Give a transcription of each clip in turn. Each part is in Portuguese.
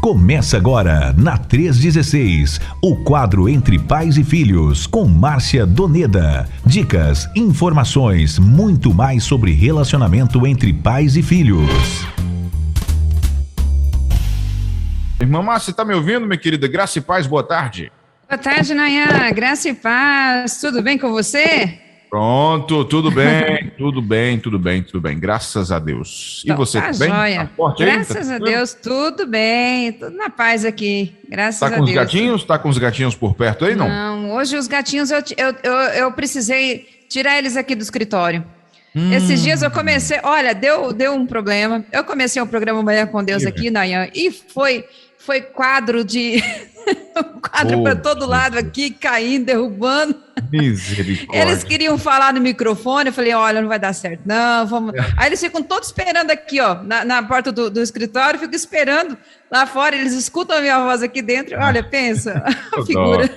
Começa agora, na 316, o quadro Entre Pais e Filhos, com Márcia Doneda. Dicas, informações, muito mais sobre relacionamento entre pais e filhos. Irmã Márcia, tá me ouvindo, minha querida? Graça e paz, boa tarde. Boa tarde, Nayan. Graça e paz. Tudo bem com você? Pronto, tudo bem, tudo bem, graças a Deus. Então, e você, tá tudo bem? joia. Tá forte aí? Graças a Deus, tudo bem, tudo na paz aqui, graças a Tá com os Deus. gatinhos? Tá com os gatinhos por perto aí, não? Não, hoje os gatinhos eu precisei tirar eles aqui do escritório. Esses dias eu comecei, olha, deu um problema. Eu comecei um programa Manhã com Deus aqui, Nayan, e foi quadro de... quadro para todo lado aqui, caindo, derrubando. Misericórdia. Eles queriam falar no microfone, eu falei, olha, não vai dar certo, não, vamos... Aí eles ficam todos esperando aqui, ó, na porta do escritório, ficam esperando lá fora, eles escutam a minha voz aqui dentro, olha, pensa, a figura.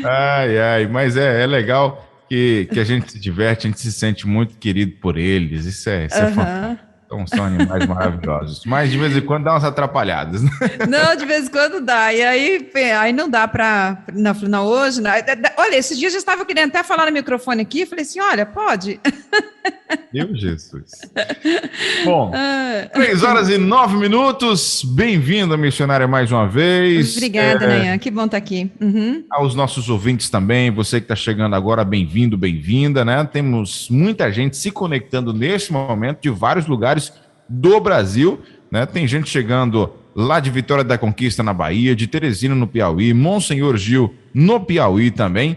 Ai, mas é legal que a gente se diverte, a gente se sente muito querido por eles, isso é fantástico. Então, são animais maravilhosos. Mas de vez em quando dá umas atrapalhadas. Não, de vez em quando dá. E aí não dá para... Não, hoje não. Olha, esses dias eu estava querendo até falar no microfone aqui. Falei assim, olha, pode? Meu Jesus. Bom, 3h09. Bem-vinda, missionária, mais uma vez. Obrigada, Nayan. Que bom estar aqui. Aos nossos ouvintes também, você que está chegando agora, bem-vindo, bem-vinda, né? Temos muita gente se conectando nesse momento de vários lugares do Brasil, né? Tem gente chegando lá de Vitória da Conquista, na Bahia, de Teresina, no Piauí, Monsenhor Gil, no Piauí também.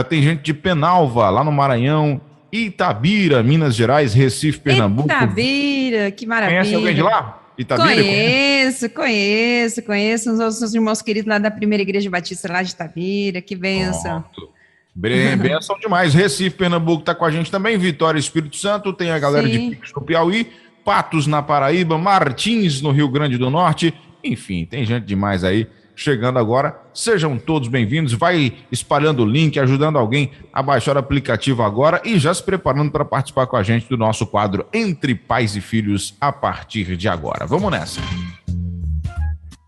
Tem gente de Penalva, lá no Maranhão, Itabira, Minas Gerais, Recife, Pernambuco. Itabira, que maravilha. Conhece alguém de lá? Itabira? Conheço os nossos irmãos queridos lá da Primeira Igreja Batista lá de Itabira, que bênção. Bênção demais. Recife, Pernambuco tá com a gente também, Vitória, Espírito Santo, tem a galera de Pix no Piauí, Patos na Paraíba, Martins no Rio Grande do Norte, enfim, tem gente demais aí chegando agora. Sejam todos bem-vindos, vai espalhando o link, ajudando alguém a baixar o aplicativo agora e já se preparando para participar com a gente do nosso quadro Entre Pais e Filhos a partir de agora. Vamos nessa.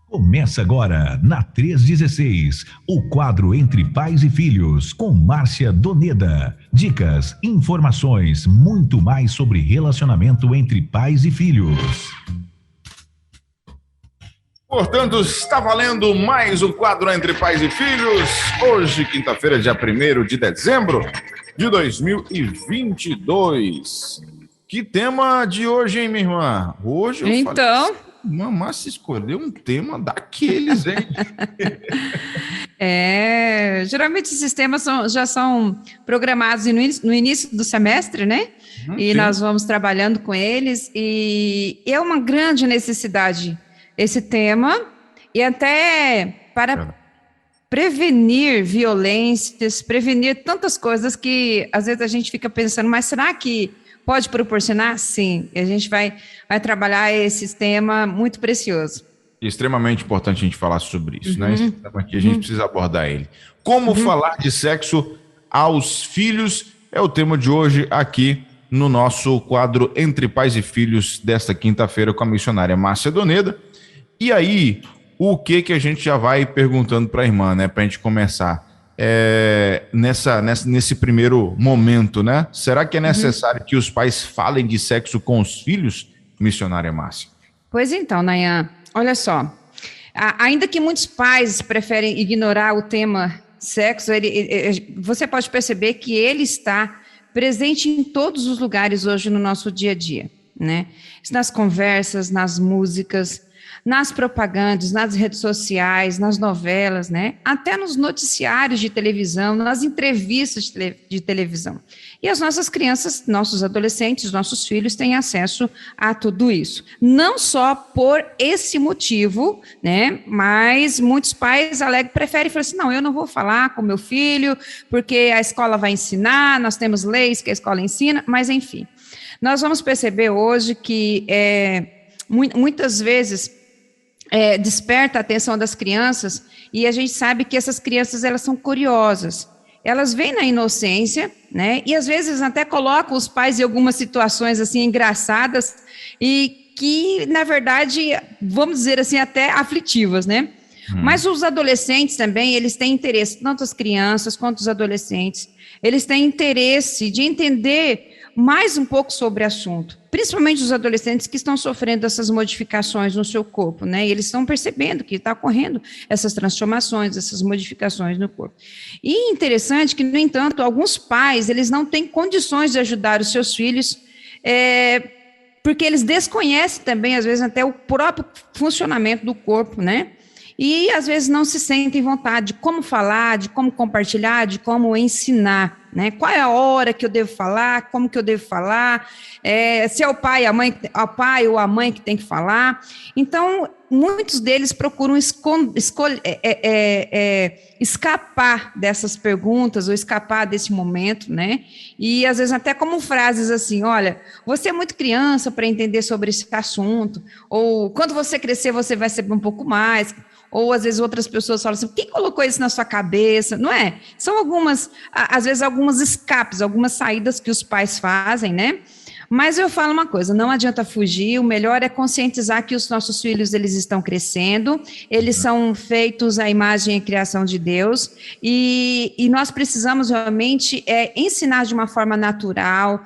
Começa agora, na 316, o quadro Entre Pais e Filhos, com Márcia Doneda. Dicas, informações, muito mais sobre relacionamento entre pais e filhos. Portanto, está valendo mais um quadro Entre Pais e Filhos. Hoje, quinta-feira, dia 1º de dezembro de 2022. Que tema de hoje, hein, minha irmã? Hoje eu falei... Márcia escolheu um tema daqueles, hein? Geralmente esses temas já são programados no início do semestre, né? E nós vamos trabalhando com eles, e é uma grande necessidade esse tema, e até para prevenir violências, prevenir tantas coisas que às vezes a gente fica pensando, mas será que pode proporcionar? Sim, a gente vai trabalhar esse tema muito precioso. Extremamente importante a gente falar sobre isso, né? Esse tema aqui, a gente precisa abordar ele. Como falar de sexo aos filhos é o tema de hoje aqui no nosso quadro Entre Pais e Filhos desta quinta-feira com a missionária Márcia Doneda. E aí, o que a gente já vai perguntando para a irmã, né? Para a gente começar. Nesse primeiro momento, né? Será que é necessário que os pais falem de sexo com os filhos, missionária Márcia? Pois então, Nayan, olha só, ainda que muitos pais preferem ignorar o tema sexo, você pode perceber que ele está presente em todos os lugares hoje no nosso dia a dia, né? Nas conversas, nas músicas, nas propagandas, nas redes sociais, nas novelas, né? Até nos noticiários de televisão, nas entrevistas de televisão. E as nossas crianças, nossos adolescentes, nossos filhos têm acesso a tudo isso. Não só por esse motivo, né? Mas muitos pais preferem falar assim, não, eu não vou falar com meu filho, porque a escola vai ensinar, nós temos leis que a escola ensina, mas enfim. Nós vamos perceber hoje que muitas vezes desperta a atenção das crianças, e a gente sabe que essas crianças, elas são curiosas, elas vêm na inocência, né, e às vezes até colocam os pais em algumas situações assim engraçadas, e que, na verdade, vamos dizer assim, até aflitivas, né? Mas os adolescentes também, eles têm interesse, tanto as crianças quanto os adolescentes, eles têm interesse de entender mais um pouco sobre o assunto, principalmente os adolescentes que estão sofrendo essas modificações no seu corpo, né? E eles estão percebendo que está ocorrendo essas transformações, essas modificações no corpo. E interessante que, no entanto, alguns pais, eles não têm condições de ajudar os seus filhos, porque eles desconhecem também, às vezes, até o próprio funcionamento do corpo, né? E, às vezes, não se sentem vontade de como falar, de como compartilhar, de como ensinar, né? Qual é a hora que eu devo falar, como que eu devo falar, se é o pai, o pai ou a mãe que tem que falar. Então, muitos deles procuram escapar dessas perguntas ou escapar desse momento, né? E, às vezes, até como frases assim, olha, você é muito criança para entender sobre esse assunto, ou quando você crescer, você vai saber um pouco mais. Ou, às vezes, outras pessoas falam assim, quem colocou isso na sua cabeça? Não é? São algumas, às vezes, algumas escapes, algumas saídas que os pais fazem, né? Mas eu falo uma coisa, não adianta fugir, o melhor é conscientizar que os nossos filhos, eles estão crescendo, eles são feitos à imagem e criação de Deus, e nós precisamos realmente ensinar de uma forma natural,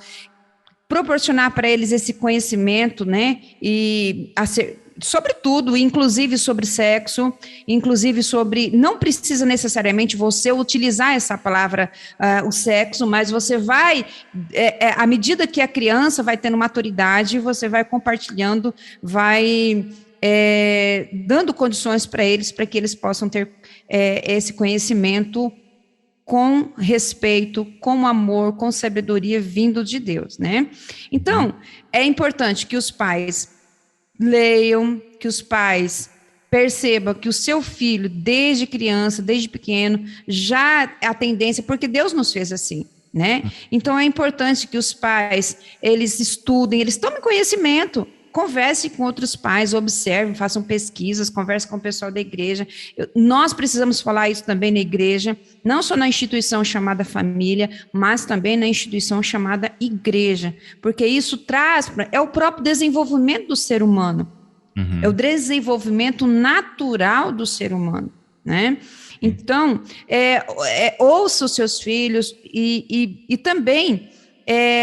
proporcionar para eles esse conhecimento, né? E sobre tudo, inclusive sobre sexo, inclusive sobre, não precisa necessariamente você utilizar essa palavra, o sexo, mas você vai, à medida que a criança vai tendo maturidade, você vai compartilhando, vai dando condições para eles, para que eles possam ter esse conhecimento com respeito, com amor, com sabedoria vindo de Deus, né? Então, é importante que os pais leiam, que os pais percebam que o seu filho, desde criança, desde pequeno, já a tendência, porque Deus nos fez assim, né? Então, é importante que os pais, eles estudem, eles tomem conhecimento, conversem com outros pais, observem, façam pesquisas, conversem com o pessoal da igreja. Nós precisamos falar isso também na igreja, não só na instituição chamada família, mas também na instituição chamada igreja, porque isso traz, é o próprio desenvolvimento do ser humano, é o desenvolvimento natural do ser humano, né? Então, ouça os seus filhos e também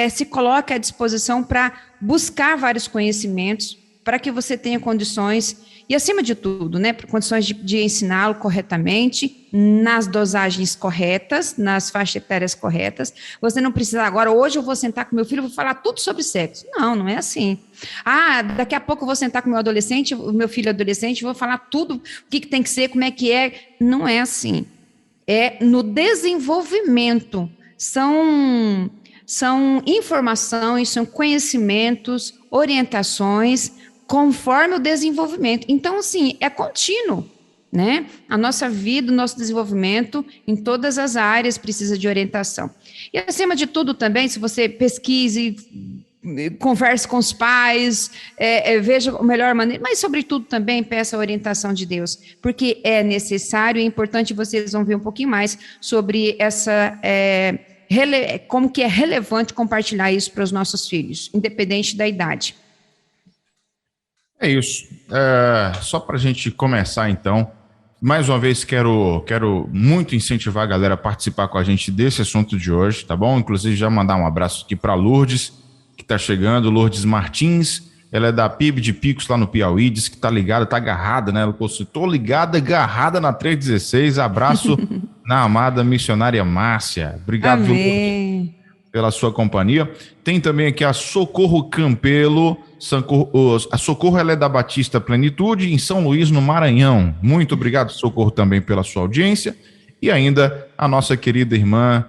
se coloque à disposição para buscar vários conhecimentos, para que você tenha condições, e acima de tudo, né, condições de ensiná-lo corretamente, nas dosagens corretas, nas faixas etárias corretas. Você não precisa agora, hoje eu vou sentar com meu filho e vou falar tudo sobre sexo. Não, não é assim. Daqui a pouco eu vou sentar com o meu filho adolescente, e vou falar tudo, o que tem que ser, como é que é. Não é assim. É no desenvolvimento. São informações, são conhecimentos, orientações, conforme o desenvolvimento. Então, assim, é contínuo, né? A nossa vida, o nosso desenvolvimento, em todas as áreas, precisa de orientação. E, acima de tudo, também, se você pesquise, converse com os pais, veja a melhor maneira, mas, sobretudo, também peça a orientação de Deus, porque é necessário e importante, vocês vão ver um pouquinho mais sobre essa... como que é relevante compartilhar isso para os nossos filhos, independente da idade. É isso. Só para a gente começar, então, mais uma vez quero muito incentivar a galera a participar com a gente desse assunto de hoje, tá bom? Inclusive já mandar um abraço aqui para Lourdes, que está chegando, Lourdes Martins, ela é da PIB de Picos lá no Piauí, diz que tá ligada, tá agarrada, né? Ela falou, tô ligada, agarrada na 316, abraço na amada missionária Márcia. Obrigado, Lourdes, pela sua companhia. Tem também aqui a Socorro Campelo. A Socorro, ela é da Batista Plenitude, em São Luís, no Maranhão. Muito obrigado, Socorro, também pela sua audiência. E ainda a nossa querida irmã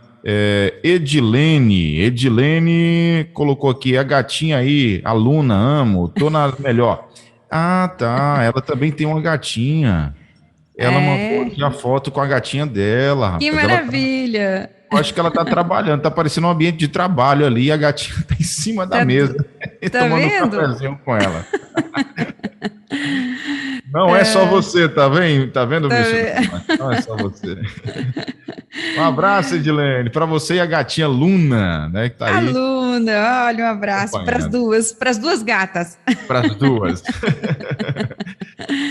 Edilene. Edilene colocou aqui, a gatinha aí, aluna, amo, tô na melhor. Tá, ela também tem uma gatinha. Ela mandou aqui a foto com a gatinha dela. Rapaz. Que maravilha! Eu acho que ela tá trabalhando, tá parecendo um ambiente de trabalho ali, e a gatinha tá em cima da mesa, tomando um cafezinho com ela. Não é só você, tá vendo? Tá vendo, bicho? Não é só você. Um abraço, Edilene, para você e a gatinha Luna, né, que tá aí. A Luna, olha, um abraço para as duas gatas. Para as duas.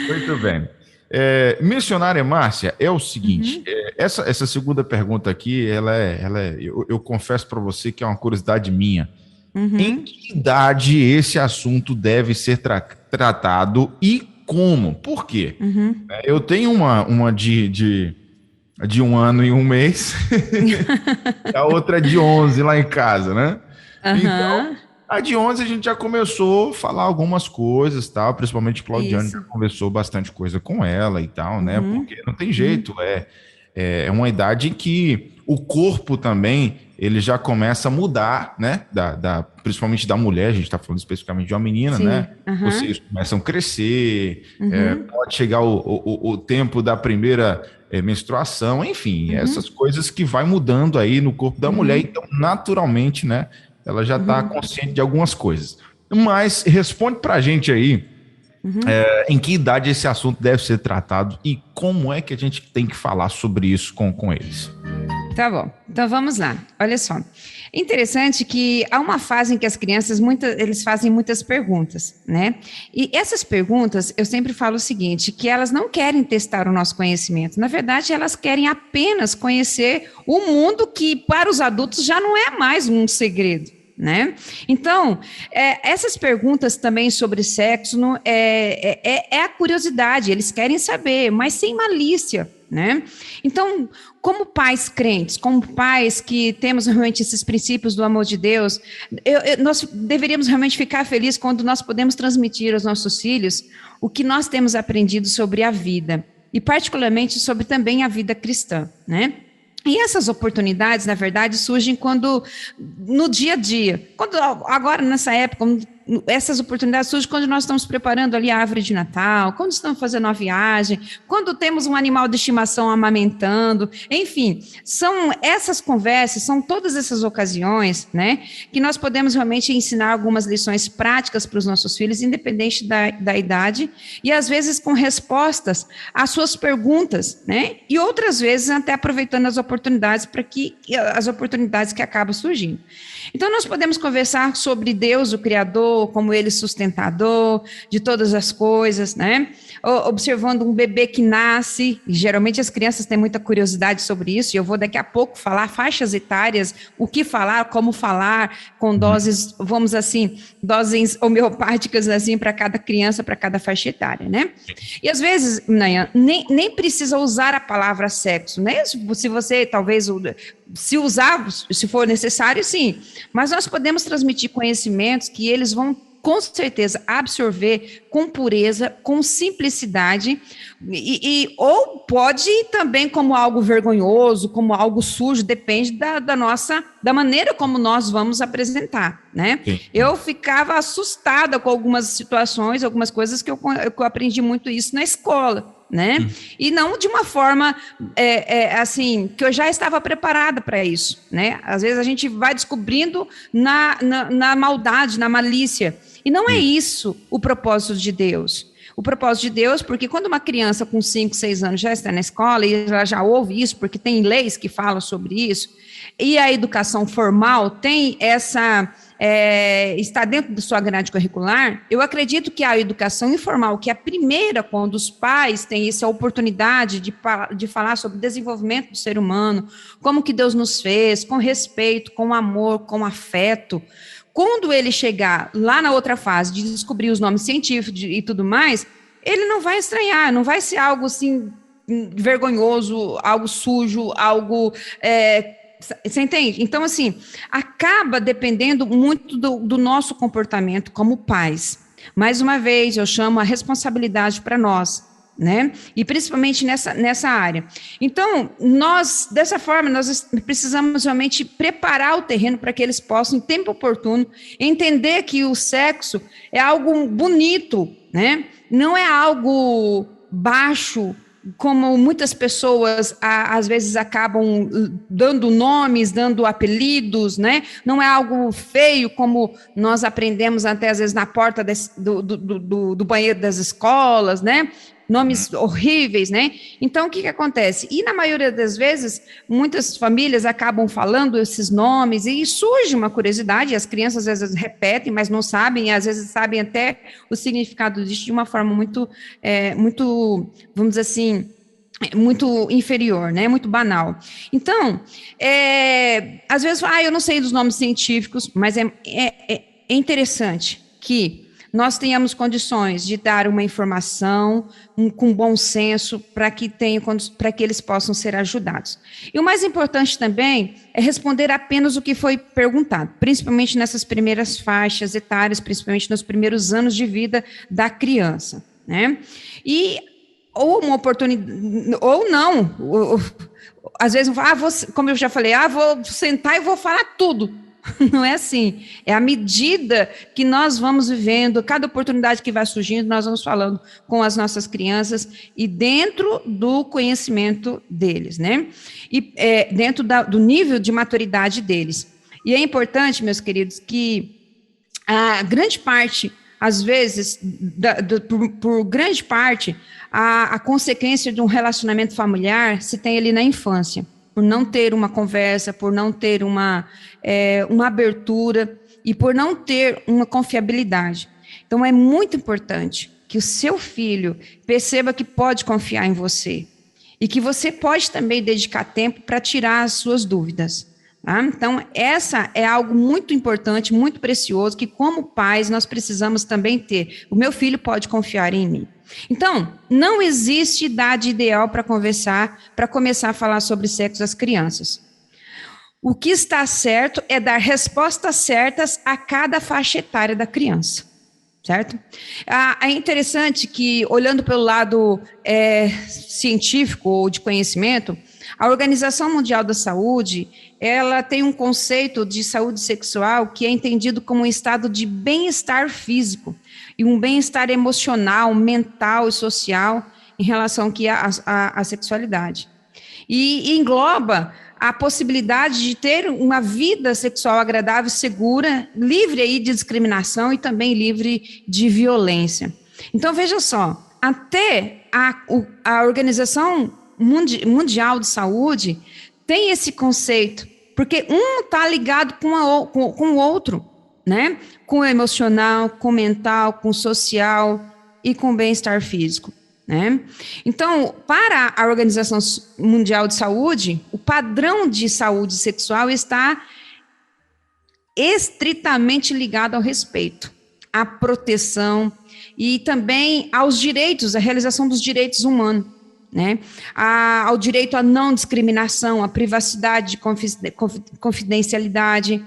Muito bem. Missionária Márcia, é o seguinte, essa segunda pergunta aqui, eu confesso para você que é uma curiosidade minha. Em que idade esse assunto deve ser tratado e como? Por quê? Eu tenho uma de 1 ano e 1 mês, a outra é de 11 lá em casa, né? Então, a de 11 a gente já começou a falar algumas coisas, tal, principalmente o Claudiano já conversou bastante coisa com ela e tal, né? Porque não tem jeito, é uma idade em que o corpo também, ele já começa a mudar, né? Principalmente da mulher, a gente está falando especificamente de uma menina, né? Vocês começam a crescer, pode chegar o tempo da primeira menstruação, enfim, essas coisas que vai mudando aí no corpo da mulher, então naturalmente, né? Ela já está consciente de algumas coisas. Mas responde para a gente aí, em que idade esse assunto deve ser tratado e como é que a gente tem que falar sobre isso com eles. Tá bom, então vamos lá, olha só. Interessante que há uma fase em que as crianças, eles fazem muitas perguntas, né? E essas perguntas, eu sempre falo o seguinte, que elas não querem testar o nosso conhecimento. Na verdade, elas querem apenas conhecer o mundo que, para os adultos, já não é mais um segredo, né? Então, essas perguntas também sobre sexo é a curiosidade, eles querem saber, mas sem malícia, né? Então, como pais crentes, como pais que temos realmente esses princípios do amor de Deus, nós deveríamos realmente ficar felizes quando nós podemos transmitir aos nossos filhos o que nós temos aprendido sobre a vida, e particularmente sobre também a vida cristã, né? E essas oportunidades, na verdade, surgem no dia a dia. Agora, nessa época, essas oportunidades surgem quando nós estamos preparando ali a árvore de Natal, quando estamos fazendo uma viagem, quando temos um animal de estimação amamentando, enfim, são essas conversas, são todas essas ocasiões, né, que nós podemos realmente ensinar algumas lições práticas para os nossos filhos, independente da idade, e às vezes com respostas às suas perguntas, né, e outras vezes até aproveitando as oportunidades que acabam surgindo. Então, nós podemos conversar sobre Deus, o Criador, como Ele sustentador de todas as coisas, né? Observando um bebê que nasce, e geralmente as crianças têm muita curiosidade sobre isso, e eu vou daqui a pouco falar faixas etárias, o que falar, como falar, com doses, vamos assim, doses homeopáticas assim para cada criança, para cada faixa etária, né? E às vezes, Nayan, nem precisa usar a palavra sexo, né? Se você talvez se usar, se for necessário, sim, mas nós podemos transmitir conhecimentos que eles vão com certeza absorver com pureza, com simplicidade, ou pode também como algo vergonhoso, como algo sujo, depende da maneira como nós vamos apresentar, né? Sim. Eu ficava assustada com algumas situações, algumas coisas que eu aprendi muito isso na escola, né? E não de uma forma assim, que eu já estava preparada para isso, né? Às vezes a gente vai descobrindo na maldade, na malícia, e não é isso o propósito de Deus. O propósito de Deus, porque quando uma criança com 5, 6 anos já está na escola e ela já ouve isso, porque tem leis que falam sobre isso, e a educação formal tem está dentro da sua grade curricular, eu acredito que a educação informal, que é a primeira, quando os pais têm essa oportunidade de falar sobre o desenvolvimento do ser humano, como que Deus nos fez, com respeito, com amor, com afeto. Quando ele chegar lá na outra fase de descobrir os nomes científicos e tudo mais, ele não vai estranhar, não vai ser algo assim vergonhoso, algo sujo, algo... Você entende? Então, assim, acaba dependendo muito do nosso comportamento como pais. Mais uma vez, eu chamo a responsabilidade para nós, né? E principalmente nessa área. Então, dessa forma, nós precisamos realmente preparar o terreno para que eles possam, em tempo oportuno, entender que o sexo é algo bonito, né? Não é algo baixo, como muitas pessoas, às vezes, acabam dando nomes, dando apelidos, né? Não é algo feio, como nós aprendemos até, às vezes, na porta do banheiro das escolas, né? Nomes horríveis, né? Então, o que acontece? E na maioria das vezes, muitas famílias acabam falando esses nomes e surge uma curiosidade, as crianças às vezes repetem, mas não sabem, e às vezes sabem até o significado disso de uma forma muito, vamos dizer assim, muito inferior, né? Muito banal. Então, às vezes, eu não sei dos nomes científicos, mas é interessante que nós tenhamos condições de dar uma informação com bom senso para que eles possam ser ajudados. E o mais importante também é responder apenas o que foi perguntado, principalmente nessas primeiras faixas etárias, principalmente nos primeiros anos de vida da criança, né? Ou uma oportunidade, ou não. Às vezes, como eu já falei, vou sentar e vou falar tudo. Não é assim. É à medida que nós vamos vivendo, cada oportunidade que vai surgindo, nós vamos falando com as nossas crianças e dentro do conhecimento deles, né? E dentro do nível de maturidade deles. E é importante, meus queridos, que a grande parte, às vezes, por grande parte, a consequência de um relacionamento familiar se tem ali na infância, por não ter uma conversa, por não ter uma abertura e por não ter uma confiabilidade. Então, é muito importante que o seu filho perceba que pode confiar em você e que você pode também dedicar tempo para tirar as suas dúvidas. Tá? Então, essa é algo muito importante, muito precioso, que como pais nós precisamos também ter. O meu filho pode confiar em mim. Então, não existe idade ideal para começar a falar sobre sexo às crianças. O que está certo é dar respostas certas a cada faixa etária da criança, certo? É interessante que, olhando pelo lado científico ou de conhecimento, a Organização Mundial da Saúde, ela tem um conceito de saúde sexual que é entendido como um estado de bem-estar físico e um bem-estar emocional, mental e social em relação aqui à sexualidade. E engloba a possibilidade de ter uma vida sexual agradável, segura, livre aí de discriminação e também livre de violência. Então, veja só, até a Organização Mundial de Saúde tem esse conceito, porque um está ligado com o outro, né? Com o emocional, com o mental, com o social e com o bem-estar físico, né? Então, para a Organização Mundial de Saúde, o padrão de saúde sexual está estritamente ligado ao respeito, à proteção e também aos direitos, à realização dos direitos humanos, né? Ao direito à não discriminação, à privacidade, confidencialidade,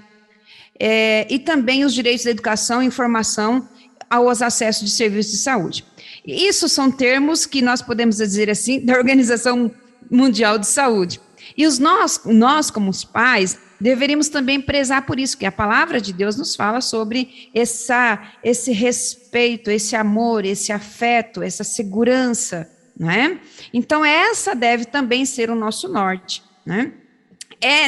e também os direitos à educação, informação, aos acessos de serviços de saúde. Isso são termos que nós podemos dizer assim, da Organização Mundial de Saúde. E nós como os pais, deveríamos também prezar por isso, que a palavra de Deus nos fala sobre esse respeito, esse amor, esse afeto, essa segurança, não é? Então, essa deve também ser o nosso norte, né?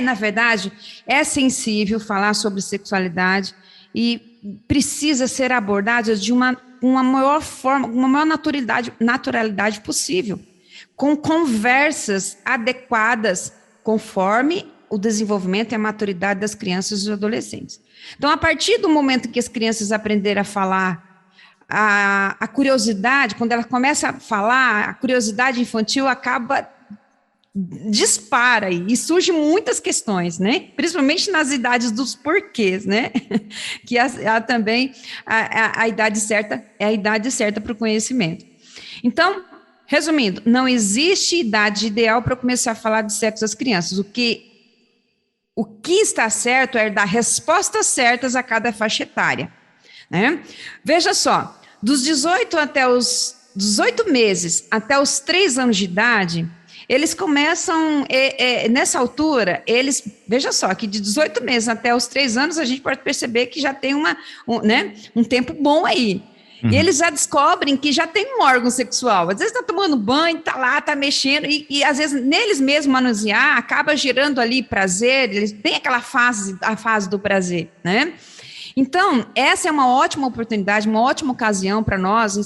Na verdade, é sensível falar sobre sexualidade e precisa ser abordada de uma maior forma, uma maior naturalidade possível, com conversas adequadas conforme o desenvolvimento e a maturidade das crianças e dos adolescentes. Então, a partir do momento que as crianças aprenderem a falar, a curiosidade, quando ela começa a falar, a curiosidade infantil dispara e surgem muitas questões, né? Principalmente nas idades dos porquês, né? Que também a idade certa é a idade certa para o conhecimento. Então, resumindo, não existe idade ideal para começar a falar de sexo às crianças. O que está certo é dar respostas certas a cada faixa etária, né? Veja só, dos 18 meses até os 3 anos de idade, eles começam, nessa altura, veja só, que de 18 meses até os 3 anos, a gente pode perceber que já tem um tempo bom aí. Uhum. E eles já descobrem que já tem um órgão sexual. Às vezes está tomando banho, está lá, está mexendo, e às vezes neles mesmos manusear acaba gerando ali prazer, eles têm aquela a fase do prazer, né? Então, essa é uma ótima oportunidade, uma ótima ocasião para nós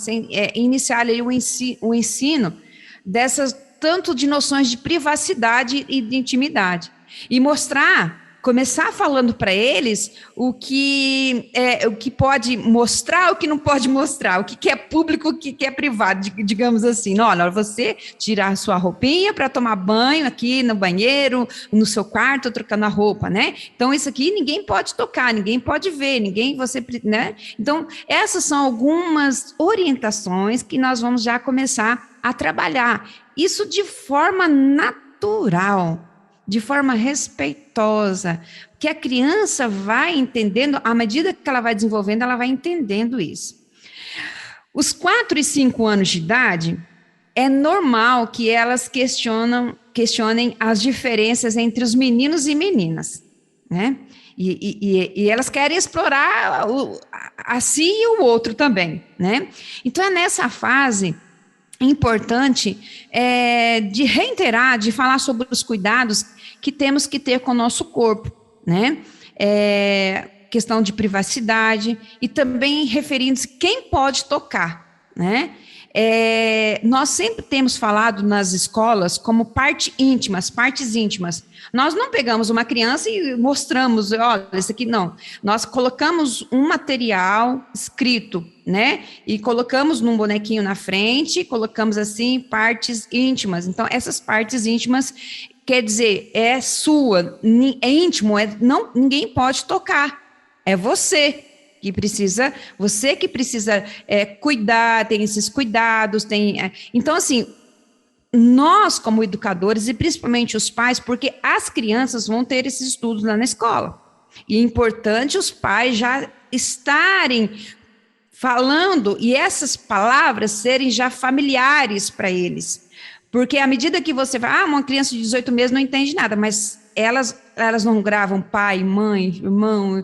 iniciar ali o ensino dessas tanto de noções de privacidade e de intimidade. E começar falando para eles o que pode mostrar, o que não pode mostrar, o que é público, o que é privado, digamos assim. Olha, você tirar a sua roupinha para tomar banho aqui no banheiro, no seu quarto, trocando a roupa, né? Então, isso aqui ninguém pode tocar, ninguém pode ver, né? Então, essas são algumas orientações que nós vamos já começar a trabalhar. Isso de forma natural, de forma respeitosa, que a criança vai entendendo, à medida que ela vai desenvolvendo, ela vai entendendo isso. Os 4 e 5 anos de idade, é normal que elas questionem as diferenças entre os meninos e meninas, né? E elas querem explorar a si e o outro também, né? Então, é nessa fase importante de reiterar, de falar sobre os cuidados que temos que ter com o nosso corpo, né? Questão de privacidade e também referindo-se quem pode tocar, né? Nós sempre temos falado nas escolas como partes íntimas. Nós não pegamos uma criança e mostramos, olha, isso aqui não. Nós colocamos um material escrito, né? E colocamos num bonequinho na frente, colocamos assim partes íntimas. Então, essas partes íntimas quer dizer, é sua, é íntimo, ninguém pode tocar. É você que precisa cuidar, tem esses cuidados, então, assim, nós como educadores, e principalmente os pais, porque as crianças vão ter esses estudos lá na escola, e é importante os pais já estarem falando, e essas palavras serem já familiares para eles, porque à medida que você vai, uma criança de 18 meses não entende nada, mas elas não gravam pai, mãe, irmão,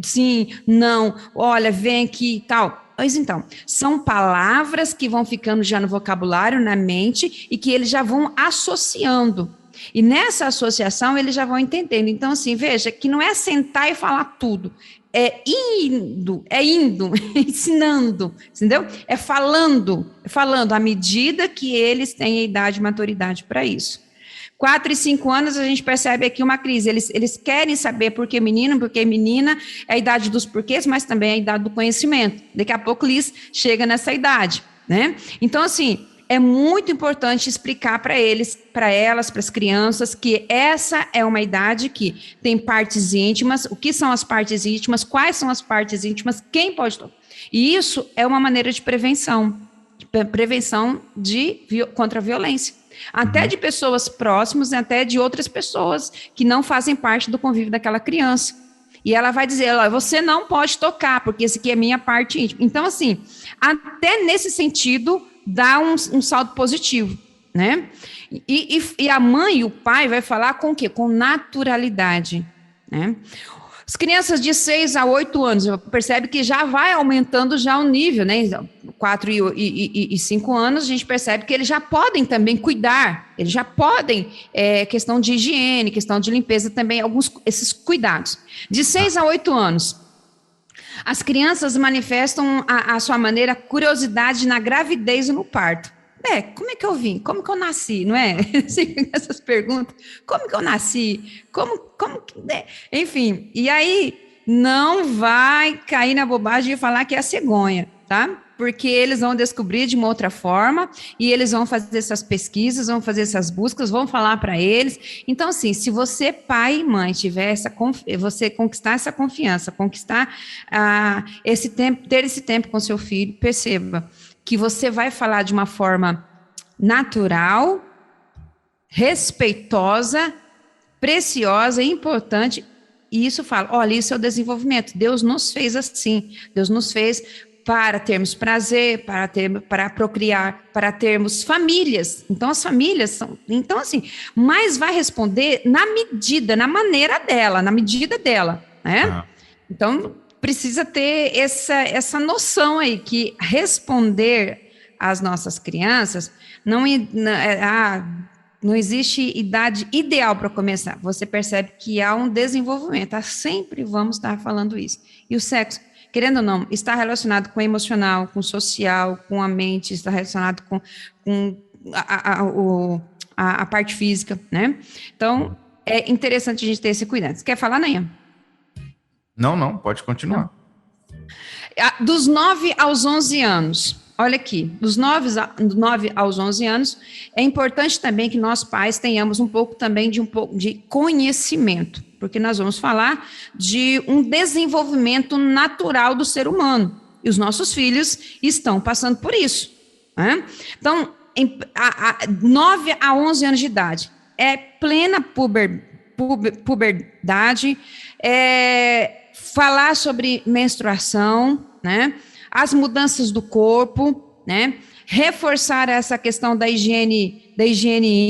sim, não, olha, vem aqui e tal. Mas então, são palavras que vão ficando já no vocabulário, na mente, e que eles já vão associando. E nessa associação, eles já vão entendendo. Então, assim, veja, que não é sentar e falar tudo. É indo, ensinando, entendeu? É falando à medida que eles têm a idade e maturidade para isso. 4 e 5 anos, a gente percebe aqui uma crise. Eles querem saber por que menino, porque menina é a idade dos porquês, mas também é a idade do conhecimento. Daqui a pouco Liz chega nessa idade, né? Então, assim, é muito importante explicar para eles, para elas, para as crianças, que essa é uma idade que tem partes íntimas. O que são as partes íntimas? Quais são as partes íntimas? Quem pode tocar? E isso é uma maneira de prevenção contra a violência. Até de pessoas próximas, até de outras pessoas que não fazem parte do convívio daquela criança. E ela vai dizer, olha, você não pode tocar, porque esse aqui é minha parte íntima. Então, assim, até nesse sentido, dá um saldo positivo, né? E a mãe e o pai vai falar com o quê? Com naturalidade, né? As crianças de 6 a 8 anos, percebe que já vai aumentando já o nível, né? 4 e 5 anos, a gente percebe que eles já podem também cuidar, eles já podem, questão de higiene, questão de limpeza também, esses cuidados. De 6 a 8 anos, as crianças manifestam a sua maneira curiosidade na gravidez e no parto. Como é que eu vim? Como que eu nasci? Não é? Essas perguntas. Como que eu nasci? Enfim, e aí não vai cair na bobagem de falar que é a cegonha, tá? Porque eles vão descobrir de uma outra forma e eles vão fazer essas pesquisas, vão fazer essas buscas, vão falar para eles. Então, assim, se você, pai e mãe, você conquistar essa confiança, conquistar esse tempo, ter esse tempo com seu filho, perceba que você vai falar de uma forma natural, respeitosa, preciosa e importante, e isso fala, olha, isso é o desenvolvimento, Deus nos fez assim, Deus nos fez para termos prazer, para procriar, para termos famílias, então as famílias são, então assim, mas vai responder na maneira dela, na medida dela, né? Então, precisa ter essa noção aí, que responder às nossas crianças, Não existe idade ideal para começar. Você percebe que há um desenvolvimento. Sempre vamos estar falando isso. E o sexo, querendo ou não, está relacionado com o emocional, com o social, com a mente, está relacionado com a parte física, né? Então, é interessante a gente ter esse cuidado. Você quer falar, Nayan? Não, pode continuar. Dos 9 aos 11 anos, olha aqui, dos 9 aos 11 anos, é importante também que nós pais tenhamos um pouco de conhecimento, porque nós vamos falar de um desenvolvimento natural do ser humano, e os nossos filhos estão passando por isso, né? Então, 9 a 11 anos de idade, é plena puberdade, falar sobre menstruação, né? As mudanças do corpo, né? Reforçar essa questão da higiene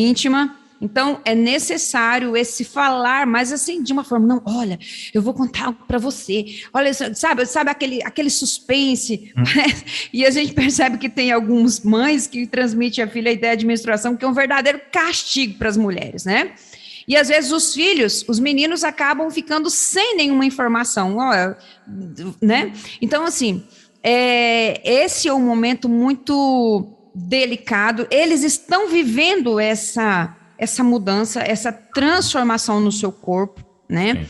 íntima. Então, é necessário esse falar, mas assim, de uma forma, não, olha, eu vou contar algo para você, olha, sabe aquele suspense, e a gente percebe que tem algumas mães que transmitem à filha a ideia de menstruação, que é um verdadeiro castigo para as mulheres, né? E às vezes os meninos acabam ficando sem nenhuma informação, né? Então, assim, esse é um momento muito delicado, eles estão vivendo essa mudança, essa transformação no seu corpo, né?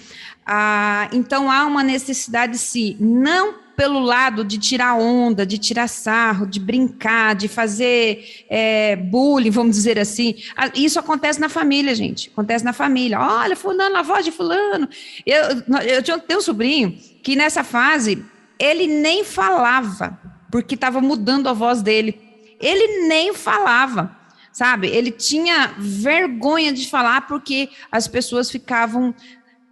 Então, há uma necessidade, sim, não pelo lado de tirar onda, de tirar sarro, de brincar, de fazer bullying, vamos dizer assim. Isso acontece na família, gente. Acontece na família. Olha, fulano, a voz de fulano. Eu tenho um sobrinho que nessa fase, ele nem falava, porque estava mudando a voz dele. Ele nem falava, sabe? Ele tinha vergonha de falar, porque as pessoas ficavam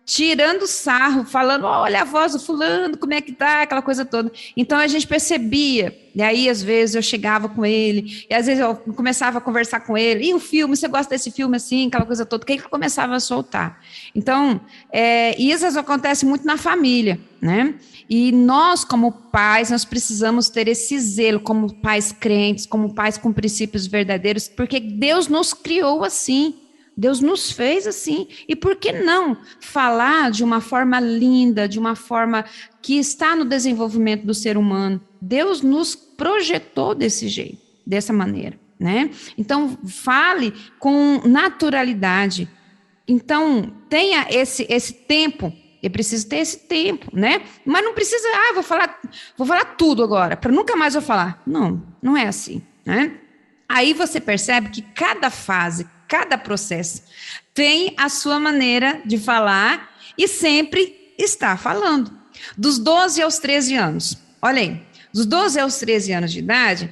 tirando sarro, falando, olha a voz do fulano, como é que tá, aquela coisa toda. Então, a gente percebia, e aí, às vezes, eu chegava com ele, e às vezes eu começava a conversar com ele, e o filme, você gosta desse filme assim, aquela coisa toda, que ele começava a soltar. Então, isso acontece muito na família, né? E nós, como pais, nós precisamos ter esse zelo, como pais crentes, como pais com princípios verdadeiros, porque Deus nos criou assim, Deus nos fez assim, e por que não falar de uma forma linda, de uma forma que está no desenvolvimento do ser humano? Deus nos projetou desse jeito, dessa maneira, né? Então, fale com naturalidade. Então, tenha esse tempo, eu preciso ter esse tempo, né? Mas não precisa, vou falar tudo agora, para nunca mais eu falar. Não é assim, né? Aí você percebe que cada fase, cada processo tem a sua maneira de falar e sempre está falando. Dos 12 aos 13 anos, olha aí, dos 12 aos 13 anos de idade,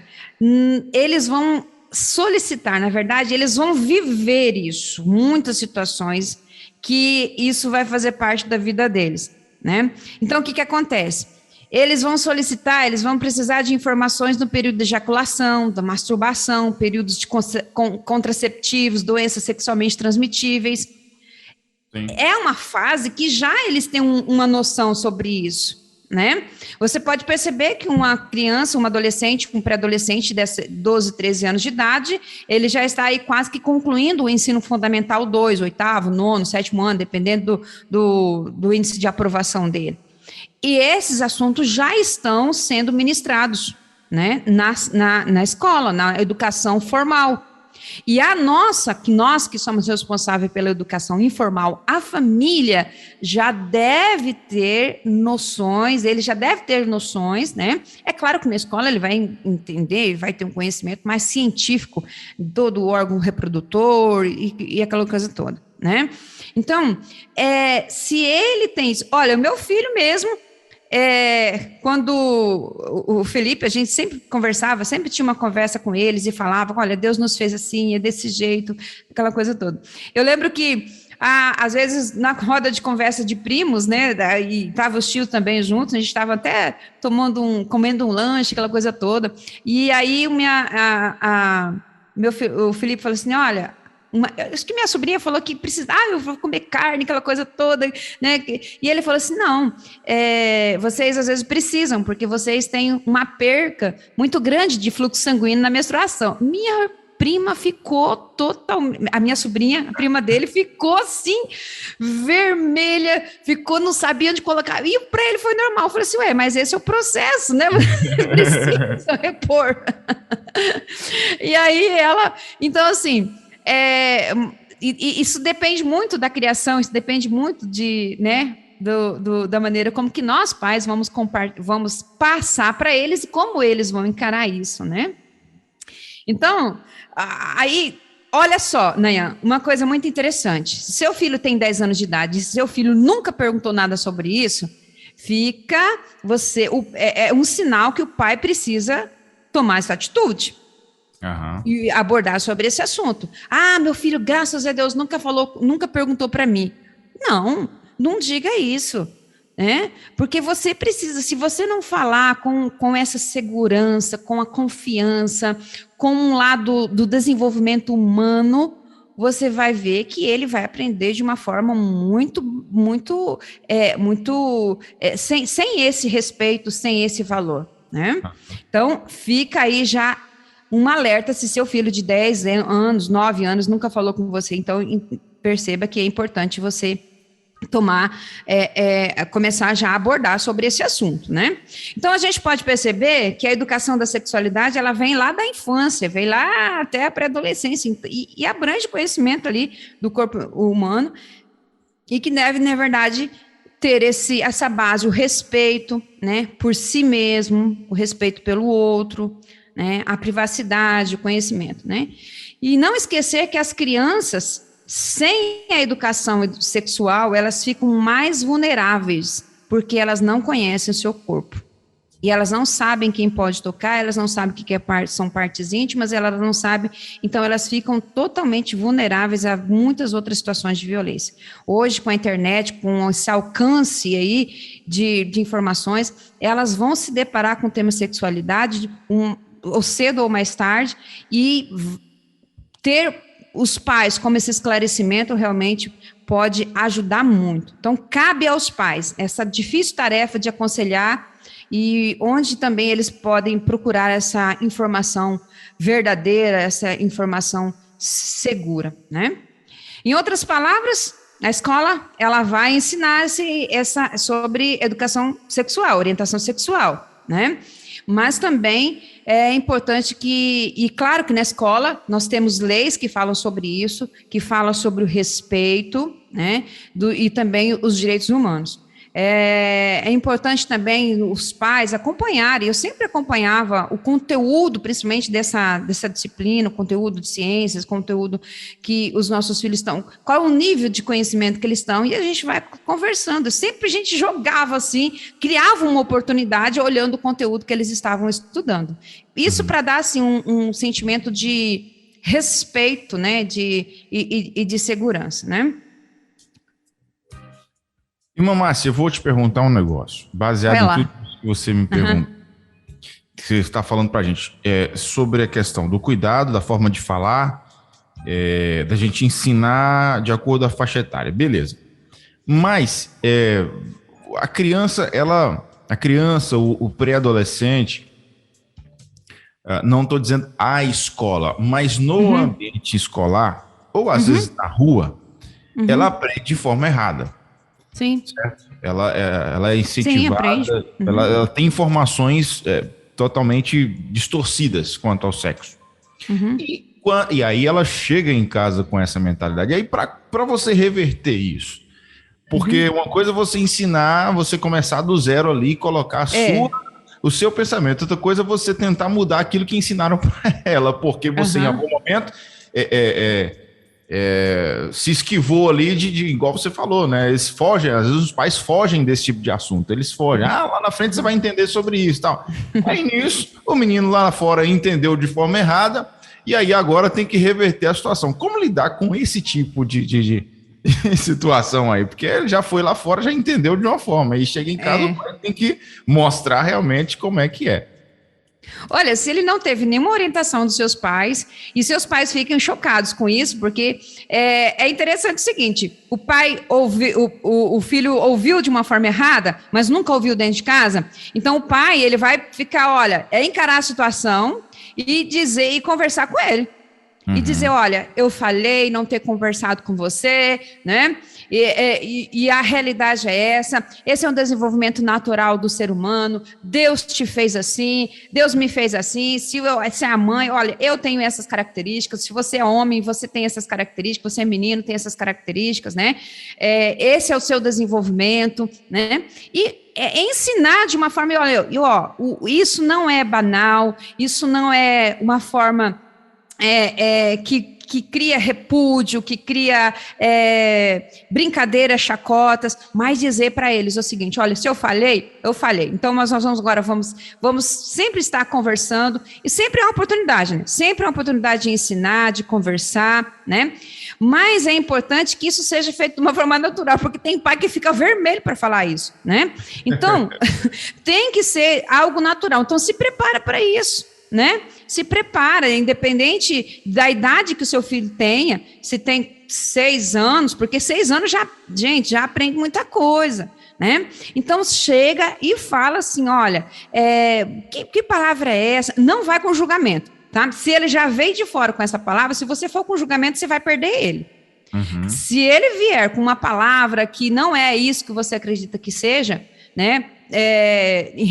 eles vão solicitar, na verdade, eles vão viver isso, muitas situações que isso vai fazer parte da vida deles, né? Então, o que acontece? Eles vão solicitar, eles vão precisar de informações no período de ejaculação, da masturbação, períodos de contraceptivos, doenças sexualmente transmitíveis. Sim. É uma fase que já eles têm uma noção sobre isso, né? Você pode perceber que uma criança, um adolescente, um pré-adolescente de 12, 13 anos de idade, ele já está aí quase que concluindo o ensino fundamental 2, 8º, 9º, 7º ano, dependendo do índice de aprovação dele. E esses assuntos já estão sendo ministrados, né, na escola, na educação formal. E nós que somos responsáveis pela educação informal, a família já deve ter noções, ele já deve ter noções, né? É claro que na escola ele vai entender, vai ter um conhecimento mais científico do órgão reprodutor e aquela coisa toda, né? Então, se ele tem isso, olha, o meu filho mesmo, quando o Felipe, a gente sempre conversava, sempre tinha uma conversa com eles e falava, olha, Deus nos fez assim, é desse jeito, aquela coisa toda. Eu lembro que, às vezes, na roda de conversa de primos, né, e estavam os tios também juntos, a gente estava até comendo um lanche, aquela coisa toda, e aí o Felipe falou assim, olha, acho que minha sobrinha falou que eu vou comer carne, aquela coisa toda, né? E ele falou assim, não, vocês às vezes precisam, porque vocês têm uma perca muito grande de fluxo sanguíneo na menstruação. Minha prima ficou totalmente... A minha sobrinha, a prima dele, ficou assim, vermelha, não sabia onde colocar. E para ele foi normal. Eu falei assim, mas esse é o processo, né? Precisa repor. E aí ela... Então, assim... isso depende muito da criação, isso depende muito né, da maneira como que nós, pais, vamos passar para eles e como eles vão encarar isso, né? Então, aí, olha só, Nayan, uma coisa muito interessante. Se seu filho tem 10 anos de idade e seu filho nunca perguntou nada sobre isso, é um sinal que o pai precisa tomar essa atitude. Uhum. E abordar sobre esse assunto. Meu filho, graças a Deus, nunca perguntou para mim. Não diga isso, né? Porque você precisa, se você não falar com essa segurança, com a confiança, com um lado do desenvolvimento humano, você vai ver que ele vai aprender de uma forma muito sem esse respeito, sem esse valor, né? Então, fica aí já um alerta se seu filho de 10 anos, 9 anos, nunca falou com você. Então, perceba que é importante você começar já a abordar sobre esse assunto, né? Então, a gente pode perceber que a educação da sexualidade, ela vem lá da infância, vem lá até a pré-adolescência, e abrange conhecimento ali do corpo humano, e que deve, na verdade, ter essa base, o respeito, né, por si mesmo, o respeito pelo outro, né, a privacidade, o conhecimento, né? E não esquecer que as crianças, sem a educação sexual, elas ficam mais vulneráveis, porque elas não conhecem o seu corpo. E elas não sabem quem pode tocar, elas não sabem o que são partes íntimas, elas não sabem, então elas ficam totalmente vulneráveis a muitas outras situações de violência. Hoje, com a internet, com esse alcance aí de informações, elas vão se deparar com o tema sexualidade, ou cedo ou mais tarde, e ter os pais como esse esclarecimento realmente pode ajudar muito. Então, cabe aos pais essa difícil tarefa de aconselhar, e onde também eles podem procurar essa informação verdadeira, essa informação segura, né? Em outras palavras, a escola, ela vai ensinar sobre educação sexual, orientação sexual, né? Mas também é importante e claro que na escola nós temos leis que falam sobre isso, que falam sobre o respeito, né, e também os direitos humanos. É importante também os pais acompanharem, eu sempre acompanhava o conteúdo, principalmente dessa disciplina, o conteúdo de ciências, conteúdo que os nossos filhos estão, qual é o nível de conhecimento que eles estão, e a gente vai conversando, sempre a gente jogava assim, criava uma oportunidade olhando o conteúdo que eles estavam estudando. Isso para dar assim, um sentimento de respeito, né, e de segurança, né? Irmã Márcia, eu vou te perguntar um negócio, baseado em tudo que você me perguntou, que você está falando para a gente, sobre a questão do cuidado, da forma de falar, da gente ensinar de acordo com a faixa etária, beleza. Mas a criança, o pré-adolescente, não estou dizendo a escola, mas no ambiente escolar, ou às vezes na rua, ela aprende de forma errada. Sim. Certo? Ela é incentivada, sim, ela tem informações totalmente distorcidas quanto ao sexo. E aí ela chega em casa com essa mentalidade. E aí, para você reverter isso, porque uma coisa é você ensinar, você começar do zero ali, colocar o seu pensamento. Outra coisa é você tentar mudar aquilo que ensinaram para ela, porque você em algum momento se esquivou ali de igual você falou, né? Eles fogem, às vezes os pais fogem desse tipo de assunto, eles fogem. Lá na frente você vai entender sobre isso e tal. Aí nisso, o menino lá fora entendeu de forma errada, e aí agora tem que reverter a situação. Como lidar com esse tipo de situação aí? Porque ele já foi lá fora, já entendeu de uma forma, aí chega em casa, o pai tem que mostrar realmente como é que é. Olha, se ele não teve nenhuma orientação dos seus pais, e seus pais ficam chocados com isso, porque é interessante o seguinte, o pai o filho ouviu de uma forma errada, mas nunca ouviu dentro de casa, então o pai, ele vai ficar, encarar a situação e dizer e conversar com ele. E dizer, olha, eu falhei, não ter conversado com você, né? E a realidade é essa, esse é um desenvolvimento natural do ser humano, Deus te fez assim, Deus me fez assim, se é a mãe, olha, eu tenho essas características, se você é homem, você tem essas características, você é menino, tem essas características, né? Esse é o seu desenvolvimento, né? E ensinar de uma forma, olha, isso não é banal, isso não é uma forma que cria repúdio, que cria brincadeiras, chacotas, mas dizer para eles o seguinte, olha, se eu falhei, eu falhei. Então, nós vamos sempre estar conversando, e sempre é uma oportunidade, né? Sempre é uma oportunidade de ensinar, de conversar, né? Mas é importante que isso seja feito de uma forma natural, porque tem pai que fica vermelho para falar isso, né? Então, tem que ser algo natural. Então, se prepara para isso, né? Se prepara, independente da idade que o seu filho tenha, se tem 6 anos, porque 6 anos já aprende muita coisa, né? Então chega e fala assim, olha, que palavra é essa? Não vai com julgamento, tá? Se ele já veio de fora com essa palavra, se você for com julgamento, você vai perder ele. Se ele vier com uma palavra que não é isso que você acredita que seja, né? Em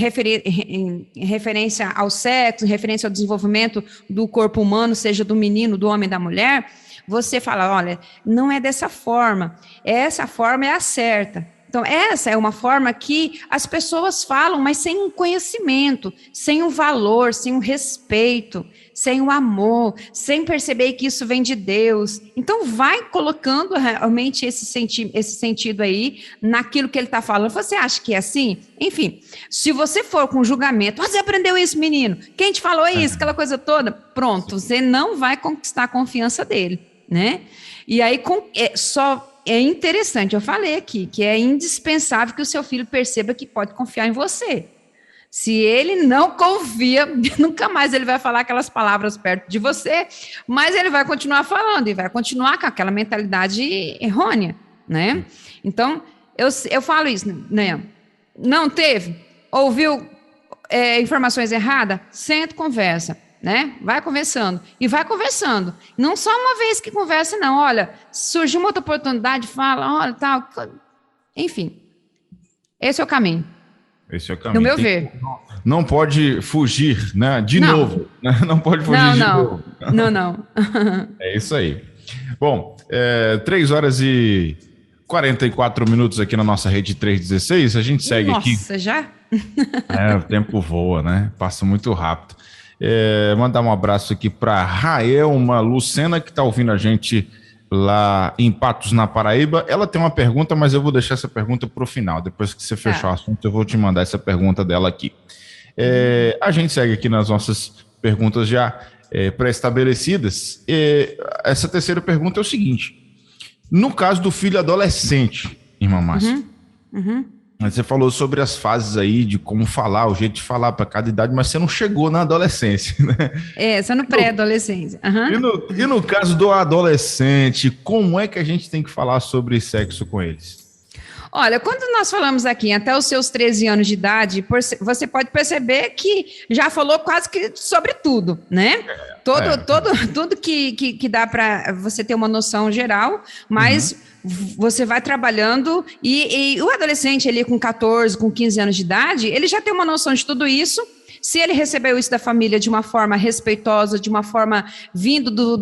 referência ao sexo, em referência ao desenvolvimento do corpo humano, seja do menino, do homem, da mulher, você fala, olha, não é dessa forma, essa forma é a certa. Então, essa é uma forma que as pessoas falam, mas sem um conhecimento, sem um valor, sem um respeito, sem um amor, sem perceber que isso vem de Deus. Então, vai colocando realmente esse sentido aí naquilo que ele está falando. Você acha que é assim? Enfim, se você for com julgamento, você aprendeu isso, menino? Quem te falou isso? Aquela coisa toda? Pronto, você não vai conquistar a confiança dele, né? E aí, é interessante, eu falei aqui, que é indispensável que o seu filho perceba que pode confiar em você. Se ele não confia, nunca mais ele vai falar aquelas palavras perto de você, mas ele vai continuar falando e vai continuar com aquela mentalidade errônea, né? Então, eu falo isso, né? Não teve? Ouviu informações erradas? Senta e conversa. Né? Vai conversando, e vai conversando, não só uma vez que conversa, não, olha, surgiu uma outra oportunidade, fala, olha, tal, enfim, esse é o caminho. Esse é o caminho. No meu ver. Não pode fugir, né? De novo, né? Não pode fugir de novo. Não. É isso aí. Bom, 3 horas e 44 minutos aqui na nossa rede 316, a gente segue aqui. Nossa, já? O tempo voa, né? Passa muito rápido. Mandar um abraço aqui para Raelma Lucena, que está ouvindo a gente lá em Patos, na Paraíba. Ela tem uma pergunta, mas eu vou deixar essa pergunta para o final. Depois que você fechar o assunto, eu vou te mandar essa pergunta dela aqui. A gente segue aqui nas nossas perguntas já pré-estabelecidas. Essa terceira pergunta é o seguinte. No caso do filho adolescente, irmã Márcia, você falou sobre as fases aí de como falar, o jeito de falar para cada idade, mas você não chegou na adolescência, né? Só no pré-adolescência. E no caso do adolescente, como é que a gente tem que falar sobre sexo com eles? Olha, quando nós falamos aqui até os seus 13 anos de idade, você pode perceber que já falou quase que sobre tudo, né? Tudo que dá para você ter uma noção geral, mas você vai trabalhando e o adolescente ali com 14, com 15 anos de idade, ele já tem uma noção de tudo isso. Se ele recebeu isso da família de uma forma respeitosa, de uma forma vindo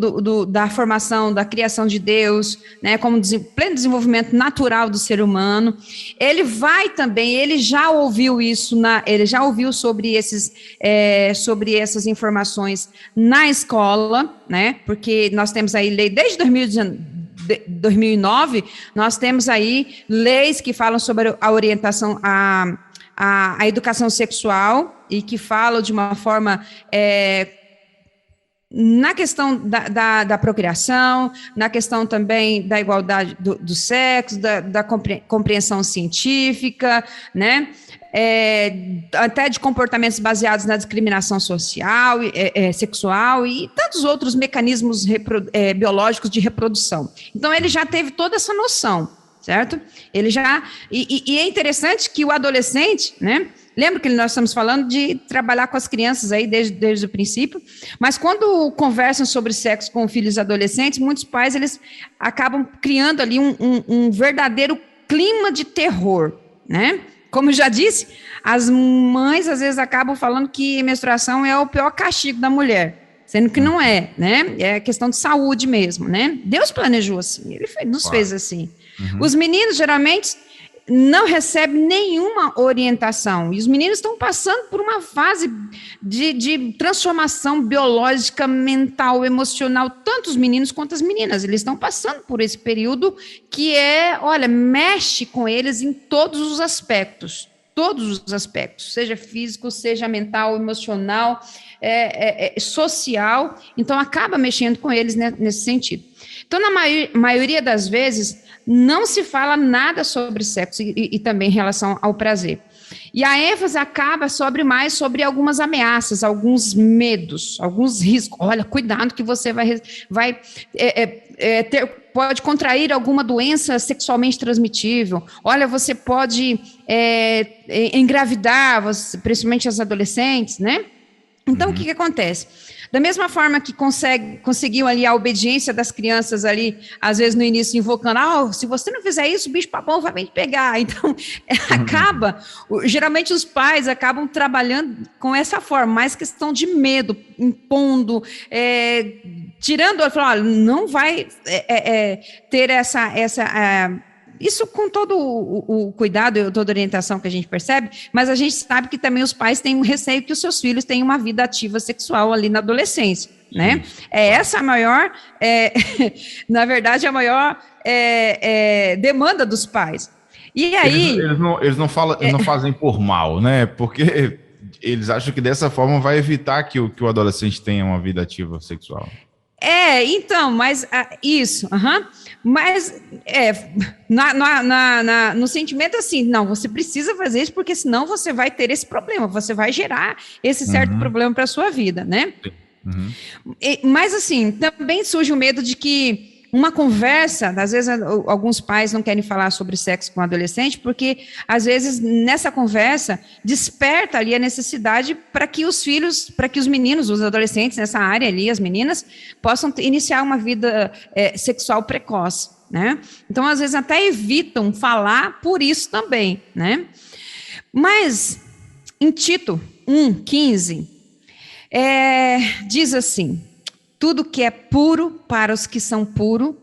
da formação, da criação de Deus, né, como pleno desenvolvimento natural do ser humano, ele vai também, ele já ouviu isso, ele já ouviu sobre essas informações na escola, né, porque nós temos aí lei desde 2009, nós temos aí leis que falam sobre a orientação, a educação sexual e que falam de uma forma na questão da procriação, na questão também da igualdade do sexo, da compreensão científica, né? Até de comportamentos baseados na discriminação social, sexual e tantos outros mecanismos biológicos de reprodução. Então, ele já teve toda essa noção, certo? Ele já... E é interessante que o adolescente, né? Lembra que nós estamos falando de trabalhar com as crianças aí desde o princípio, mas quando conversam sobre sexo com filhos adolescentes, muitos pais, eles acabam criando ali um verdadeiro clima de terror, né? Como eu já disse, as mães às vezes acabam falando que menstruação é o pior castigo da mulher, sendo que não é, né? É questão de saúde mesmo, né? Deus planejou assim, ele nos fez assim. Os meninos, geralmente, não recebem nenhuma orientação, e os meninos estão passando por uma fase de transformação biológica, mental, emocional, tanto os meninos quanto as meninas, eles estão passando por esse período que mexe com eles em todos os aspectos, seja físico, seja mental, emocional, social, então acaba mexendo com eles nesse sentido. Então, na maioria das vezes, não se fala nada sobre sexo e também em relação ao prazer. E a ênfase acaba mais sobre algumas ameaças, alguns medos, alguns riscos. Olha, cuidado que você pode contrair alguma doença sexualmente transmitível. Olha, você pode engravidar, principalmente as adolescentes, né? Então, o que acontece? Da mesma forma que conseguiu ali a obediência das crianças ali, às vezes no início invocando, se você não fizer isso, o bicho-papão vai vir te pegar. Então, geralmente os pais acabam trabalhando com essa forma, mais questão de medo, impondo, tirando, olha, não vai ter isso com todo o cuidado e toda a orientação que a gente percebe, mas a gente sabe que também os pais têm um receio que os seus filhos tenham uma vida ativa sexual ali na adolescência, né? Essa a maior, na verdade, a maior demanda dos pais. E aí... Eles não fazem por mal, né? Porque eles acham que dessa forma vai evitar que o adolescente tenha uma vida ativa sexual. Então, mas isso, mas no sentimento assim, não, você precisa fazer isso porque senão você vai ter esse problema, você vai gerar esse certo problema para a sua vida, né? Mas assim, também surge o medo de que uma conversa, às vezes alguns pais não querem falar sobre sexo com adolescente, porque às vezes nessa conversa desperta ali a necessidade para que os meninos, os adolescentes nessa área ali, as meninas, possam iniciar uma vida sexual precoce, né? Então, às vezes até evitam falar por isso também, né? Mas, em Tito 1:15, diz assim: tudo que é puro para os que são puros,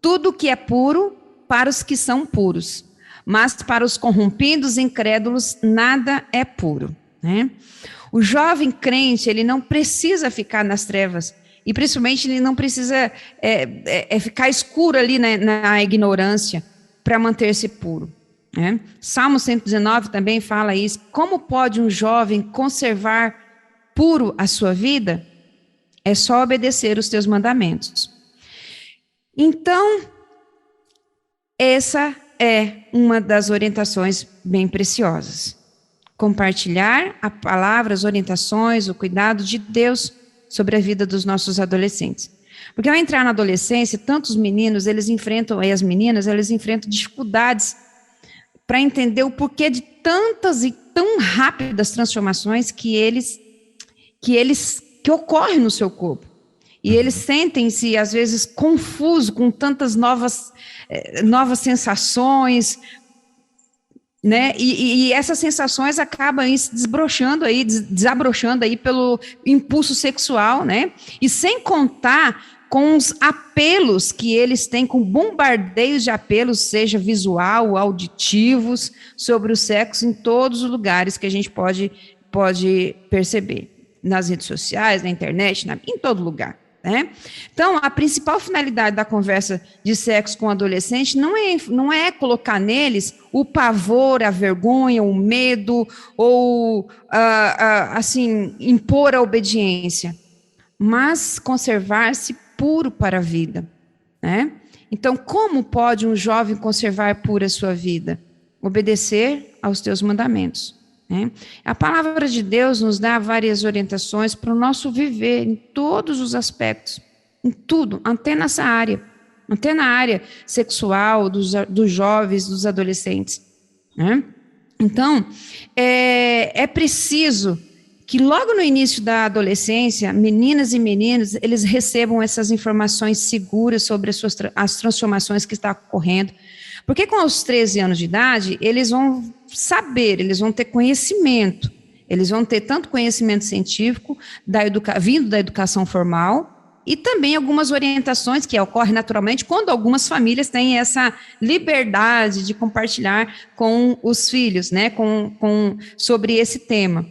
tudo que é puro para os que são puros, mas para os corrompidos e incrédulos nada é puro, né? O jovem crente, ele não precisa ficar nas trevas, e principalmente ele não precisa ficar escuro ali na ignorância para manter-se puro, né? Salmo 119 também fala isso. Como pode um jovem conservar puro a sua vida? É só obedecer os teus mandamentos. Então, essa é uma das orientações bem preciosas. Compartilhar a palavra, as orientações, o cuidado de Deus sobre a vida dos nossos adolescentes. Porque ao entrar na adolescência, tantos meninos, eles enfrentam, e as meninas, eles enfrentam dificuldades para entender o porquê de tantas e tão rápidas transformações que ocorrem no seu corpo. E eles sentem-se, às vezes, confusos com tantas novas sensações, né? E essas sensações acabam se desabrochando aí pelo impulso sexual, né? E sem contar com os apelos que eles têm, com bombardeios de apelos, seja visual ou auditivos, sobre o sexo em todos os lugares que a gente pode perceber. Nas redes sociais, na internet, em todo lugar, né? Então, a principal finalidade da conversa de sexo com o adolescente não é colocar neles o pavor, a vergonha, o medo, ou, assim, impor a obediência, mas conservar-se puro para a vida, né? Então, como pode um jovem conservar pura a sua vida? Obedecer aos teus mandamentos. A palavra de Deus nos dá várias orientações para o nosso viver em todos os aspectos, em tudo, até nessa área, até na área sexual, dos jovens, dos adolescentes, né? Então, é preciso que logo no início da adolescência, meninas e meninos, eles recebam essas informações seguras sobre as transformações que estão ocorrendo, porque com os 13 anos de idade, eles vão saber, eles vão ter conhecimento, eles vão ter tanto conhecimento científico, vindo da educação formal, e também algumas orientações que ocorrem naturalmente quando algumas famílias têm essa liberdade de compartilhar com os filhos, né, sobre esse tema.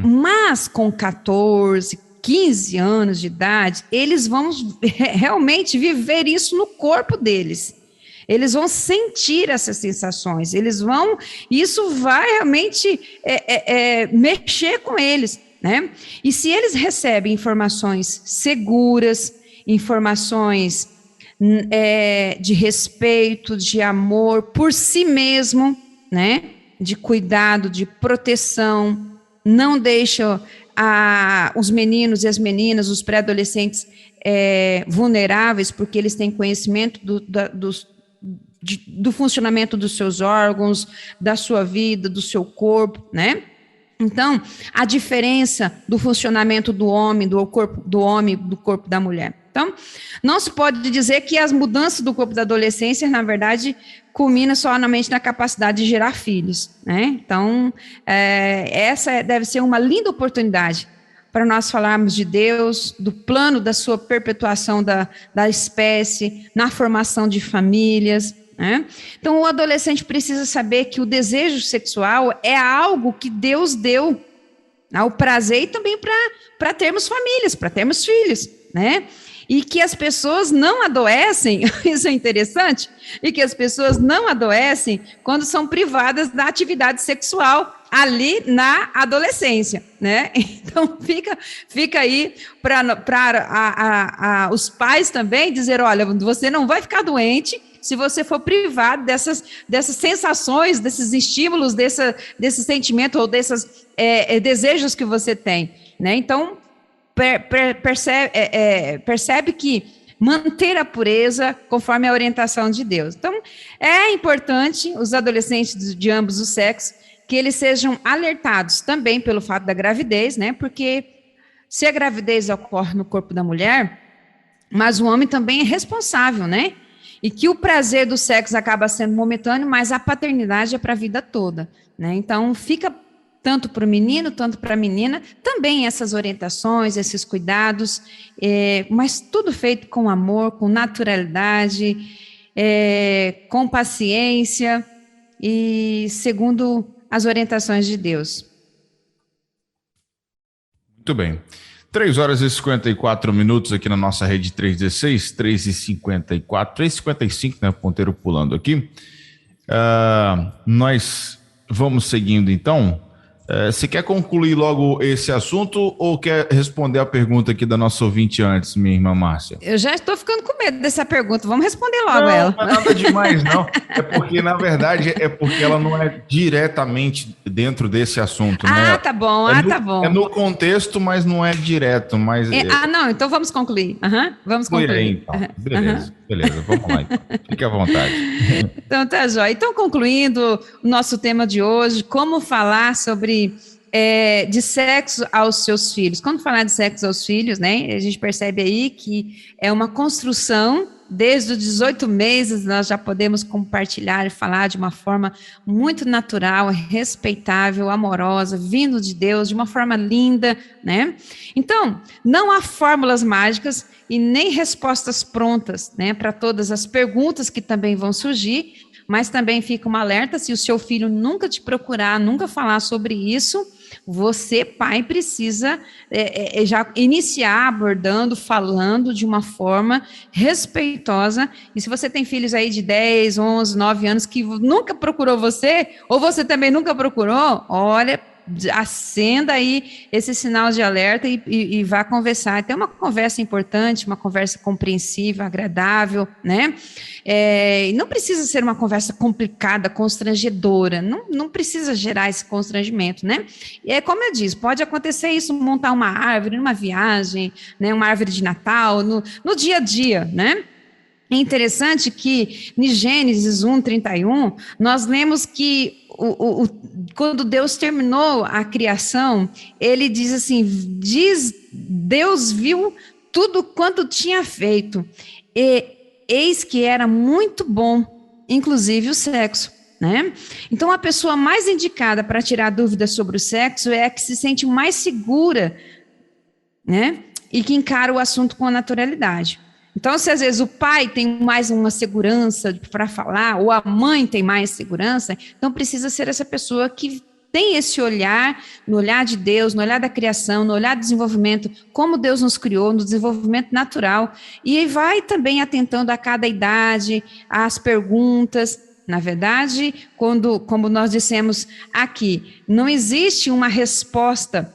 Mas com 14, 15 anos de idade, eles vão realmente viver isso no corpo deles. Eles vão sentir essas sensações, isso vai realmente mexer com eles, né? E se eles recebem informações seguras, informações de respeito, de amor por si mesmo, né? De cuidado, de proteção, não deixam os meninos e as meninas, os pré-adolescentes vulneráveis, porque eles têm conhecimento do funcionamento dos seus órgãos, da sua vida, do seu corpo, né? Então, a diferença do funcionamento do homem, do corpo da mulher. Então, não se pode dizer que as mudanças do corpo da adolescência, na verdade, culmina somente na capacidade de gerar filhos, né? Então, essa deve ser uma linda oportunidade para nós falarmos de Deus, do plano da sua perpetuação da espécie, na formação de famílias, né? Então, o adolescente precisa saber que o desejo sexual é algo que Deus deu, o prazer e também para termos famílias, para termos filhos, né? E que as pessoas não adoecem, isso é interessante, e que as pessoas não adoecem quando são privadas da atividade sexual ali na adolescência, né? Então, fica aí para os pais também dizer, olha, você não vai ficar doente se você for privado dessas sensações, desses estímulos, desse sentimento ou desses desejos que você tem, né? Então, percebe que manter a pureza conforme a orientação de Deus. Então, é importante os adolescentes de ambos os sexos que eles sejam alertados também pelo fato da gravidez, né? Porque se a gravidez ocorre no corpo da mulher, mas o homem também é responsável, né? E que o prazer do sexo acaba sendo momentâneo, mas a paternidade é para a vida toda, né? Então, fica tanto para o menino, tanto para a menina, também essas orientações, esses cuidados, mas tudo feito com amor, com naturalidade, com paciência e segundo as orientações de Deus. Muito bem. 3 horas e 54 minutos aqui na nossa rede 316, 3h54, 3h55, né? Ponteiro pulando aqui. Nós vamos seguindo então. Você quer concluir logo esse assunto ou quer responder a pergunta aqui da nossa ouvinte antes, minha irmã Márcia? Eu já estou ficando com medo dessa pergunta, vamos responder logo ela. Não é nada demais, não. É porque, na verdade, ela não é diretamente dentro desse assunto, né? Tá bom, tá bom. É no contexto, mas não é direto. Mas não, então vamos concluir. Vamos concluir. Aí, então. Beleza, vamos lá. Então. Fique à vontade. Então, tá jóia. Então, concluindo o nosso tema de hoje, como falar sobre de sexo aos seus filhos. Quando falar de sexo aos filhos, né, a gente percebe aí que é uma construção, desde os 18 meses nós já podemos compartilhar e falar de uma forma muito natural, respeitável, amorosa, vindo de Deus, de uma forma linda, né? Então, não há fórmulas mágicas e nem respostas prontas, né, para todas as perguntas que também vão surgir, mas também fica uma alerta, se o seu filho nunca te procurar, nunca falar sobre isso, você, pai, precisa já iniciar abordando, falando de uma forma respeitosa. E se você tem filhos aí de 10, 11, 9 anos que nunca procurou você, ou você também nunca procurou, olha, acenda aí esse sinal de alerta e vá conversar. Tem uma conversa importante, uma conversa compreensiva, agradável, né? Não precisa ser uma conversa complicada, constrangedora, não precisa gerar esse constrangimento, né? Como eu disse, pode acontecer isso, montar uma árvore numa viagem, né? Uma árvore de Natal, no dia a dia, né? É interessante que em Gênesis 1:31, nós lemos que quando Deus terminou a criação, ele diz assim, Deus viu tudo quanto tinha feito, e eis que era muito bom, inclusive o sexo, né? Então, a pessoa mais indicada para tirar dúvidas sobre o sexo é a que se sente mais segura, né? E que encara o assunto com a naturalidade. Então, se às vezes o pai tem mais uma segurança para falar, ou a mãe tem mais segurança, então precisa ser essa pessoa que tem esse olhar, no olhar de Deus, no olhar da criação, no olhar do desenvolvimento, como Deus nos criou, no desenvolvimento natural, e vai também atentando a cada idade, às perguntas. Na verdade, como nós dissemos aqui, não existe uma resposta,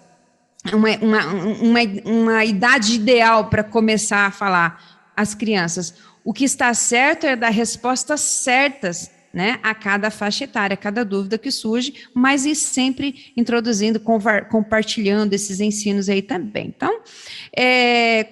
uma idade ideal para começar a falar às crianças. O que está certo é dar respostas certas, né, a cada faixa etária, a cada dúvida que surge, mas e sempre introduzindo, compartilhando esses ensinos aí também. Então,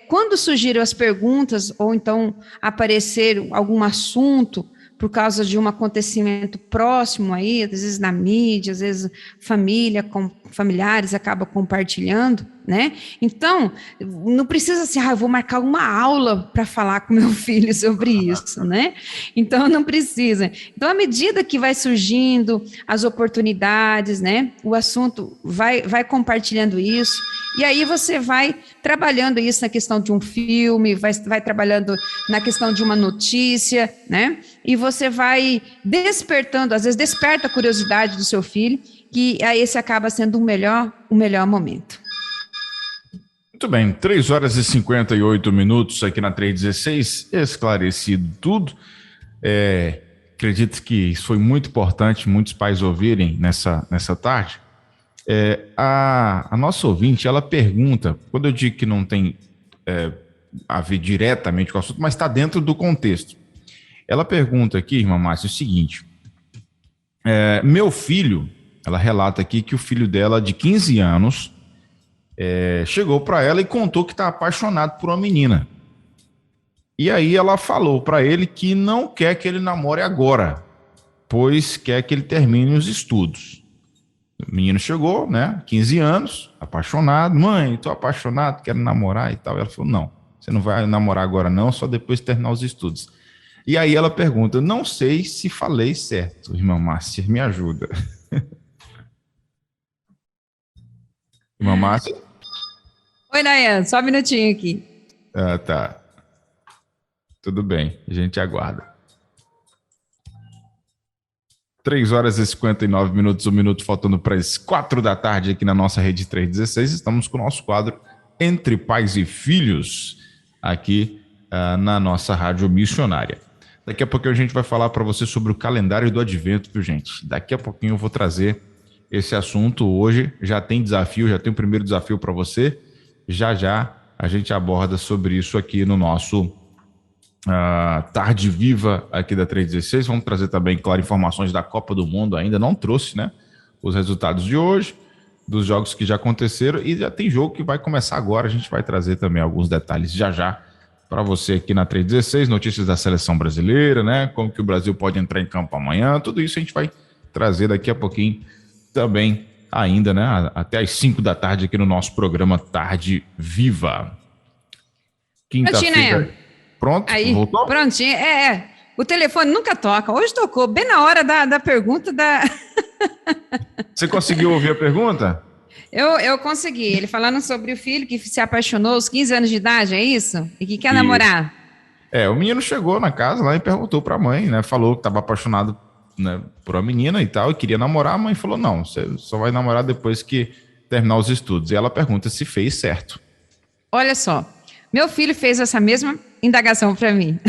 quando surgiram as perguntas, ou então aparecer algum assunto por causa de um acontecimento próximo aí, às vezes na mídia, às vezes família, familiares acabam compartilhando, né? Então, não precisa assim, eu vou marcar uma aula para falar com meu filho sobre isso, né? Então, não precisa. Então, à medida que vai surgindo as oportunidades, né? O assunto vai compartilhando isso, e aí você vai trabalhando isso na questão de um filme, vai trabalhando na questão de uma notícia, né? E você vai despertando, às vezes desperta a curiosidade do seu filho, que aí esse acaba sendo o melhor momento. Muito bem, 3h58 aqui na 316, esclarecido tudo. Acredito que isso foi muito importante, muitos pais ouvirem nessa tarde. A nossa ouvinte, ela pergunta, quando eu digo que não tem a ver diretamente com o assunto, mas está dentro do contexto. Ela pergunta aqui, irmã Márcia, o seguinte, meu filho, ela relata aqui que o filho dela de 15 anos chegou para ela e contou que está apaixonado por uma menina. E aí ela falou para ele que não quer que ele namore agora, pois quer que ele termine os estudos. O menino chegou, né, 15 anos, apaixonado. Mãe, estou apaixonado, quero namorar e tal. Ela falou, não, você não vai namorar agora não, só depois de terminar os estudos. E aí ela pergunta, não sei se falei certo, irmã Márcia, me ajuda. Irmã Márcia? Oi, Nayan, só um minutinho aqui. Ah, tá. Tudo bem, a gente aguarda. 3h59, um minuto faltando para as 4 da tarde aqui na nossa rede 316. Estamos com o nosso quadro Entre Pais e Filhos, aqui na nossa rádio missionária. Daqui a pouquinho a gente vai falar para você sobre o calendário do Advento, viu, gente? Daqui a pouquinho eu vou trazer esse assunto. Hoje já tem desafio, já tem o primeiro desafio para você. Já a gente aborda sobre isso aqui no nosso Tarde Viva aqui da 316. Vamos trazer também, claro, informações da Copa do Mundo. Ainda não trouxe, né? Os resultados de hoje, dos jogos que já aconteceram, e já tem jogo que vai começar agora. A gente vai trazer também alguns detalhes já para você aqui na 316, notícias da seleção brasileira, né? Como que o Brasil pode entrar em campo amanhã, tudo isso a gente vai trazer daqui a pouquinho também ainda, né? Até às 5 da tarde aqui no nosso programa Tarde Viva. Quinta-feira. Pronto? Aí, voltou? Prontinho, o telefone nunca toca. Hoje tocou bem na hora da pergunta da... Você conseguiu ouvir a pergunta? Eu consegui. Ele falando sobre o filho que se apaixonou aos 15 anos de idade, é isso? E que quer namorar. O menino chegou na casa lá e perguntou para a mãe, né? Falou que estava apaixonado, né, por uma menina e tal, e queria namorar. A mãe falou, não, você só vai namorar depois que terminar os estudos. E ela pergunta se fez certo. Olha só, meu filho fez essa mesma indagação para mim.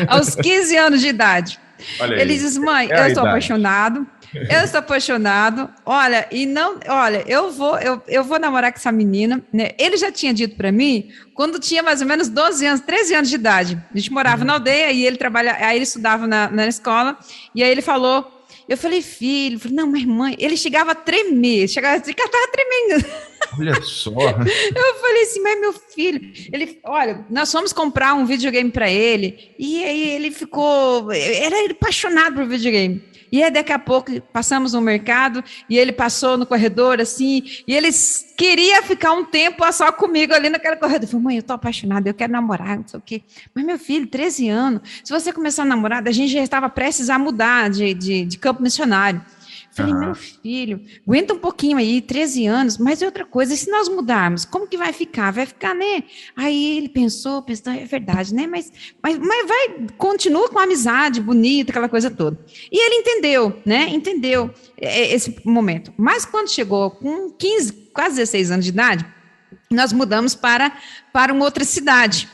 Aos 15 anos de idade. Olha ele aí. Diz, mãe, eu estou apaixonado. Olha, eu vou namorar com essa menina, né? Ele já tinha dito para mim quando tinha mais ou menos 12 anos, 13 anos de idade. A gente morava na aldeia e ele estudava na escola, e aí ele falou, Eu falei, filho, não, mas mãe, ele chegava a tremer, chegava assim, que estava tremendo. Olha só. Eu falei assim, mas meu filho, ele, olha, nós fomos comprar um videogame para ele, e aí ele ficou, era apaixonado por videogame. E aí, daqui a pouco, passamos no mercado, e ele passou no corredor, assim, e ele queria ficar um tempo só comigo ali naquele corredor. Eu falei, mãe, eu tô apaixonada, eu quero namorar, não sei o quê. Mas, meu filho, 13 anos, se você começar a namorar, a gente já estava prestes a mudar de campo missionário. Falei, meu filho, aguenta um pouquinho aí, 13 anos, mas é outra coisa, e se nós mudarmos, como que vai ficar? Vai ficar, né? Aí ele pensou, é verdade, né? Mas vai, continua com a amizade bonita, aquela coisa toda. E ele entendeu, né? Entendeu esse momento. Mas quando chegou com 15, quase 16 anos de idade, nós mudamos para uma outra cidade.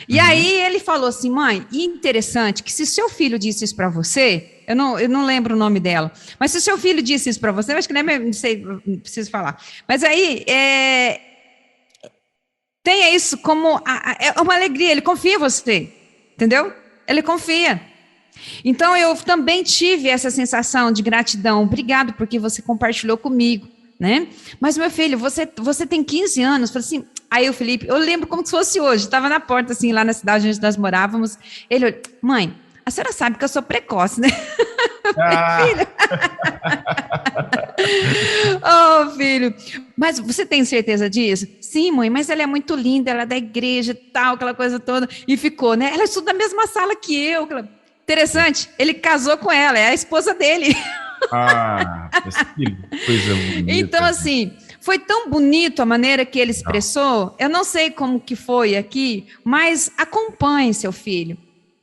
E aí ele falou assim, mãe, e interessante que se seu filho disse isso para você, eu não lembro o nome dela, mas se seu filho disse isso para você, eu acho que não sei, não preciso falar. Mas aí, tenha isso como é uma alegria, ele confia em você, entendeu? Ele confia. Então eu também tive essa sensação de gratidão, obrigado porque você compartilhou comigo, né? Mas meu filho, você tem 15 anos, falei assim. Aí o Felipe, eu lembro como se fosse hoje, estava na porta, assim, lá na cidade onde nós morávamos. Ele olhou, mãe, a senhora sabe que eu sou precoce, né? Filho. Oh, filho, mas você tem certeza disso? Sim, mãe, mas ela é muito linda, ela é da igreja e tal, aquela coisa toda. E ficou, né? Ela estuda na mesma sala que eu. Interessante, ele casou com ela, é a esposa dele. Que coisa bonita. Então, assim, foi tão bonito a maneira que ele expressou. Eu não sei como que foi aqui, mas acompanhe seu filho.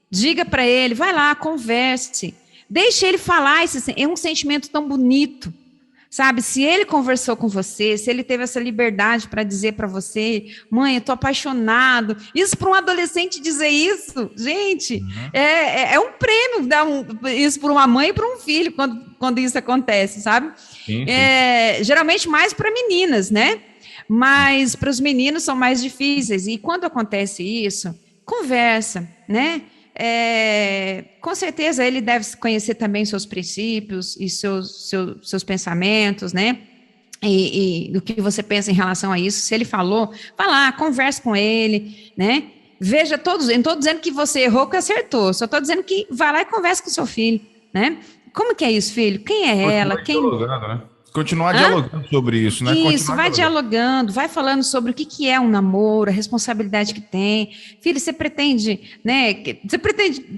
Diga para ele, vai lá, converse. Deixe ele falar, é um sentimento tão bonito. Sabe, se ele conversou com você, se ele teve essa liberdade para dizer para você, mãe, eu tô apaixonado. Isso para um adolescente dizer isso, gente, é um prêmio dar isso para uma mãe e para um filho quando isso acontece, sabe? Sim. Geralmente mais para meninas, né? Mas para os meninos são mais difíceis. E quando acontece isso, conversa, né? Com certeza ele deve conhecer também seus princípios e seus pensamentos, né? E do que você pensa em relação a isso. Se ele falou, vai lá, converse com ele, né? Veja todos, eu não estou dizendo que você errou, que acertou, só estou dizendo que vai lá e converse com seu filho, né? Como que é isso, filho? Quem é ela? Né? Continuar dialogando sobre isso, né? Isso, vai dialogando, vai falando sobre o que é um namoro, a responsabilidade que tem. Filho, você pretende, né?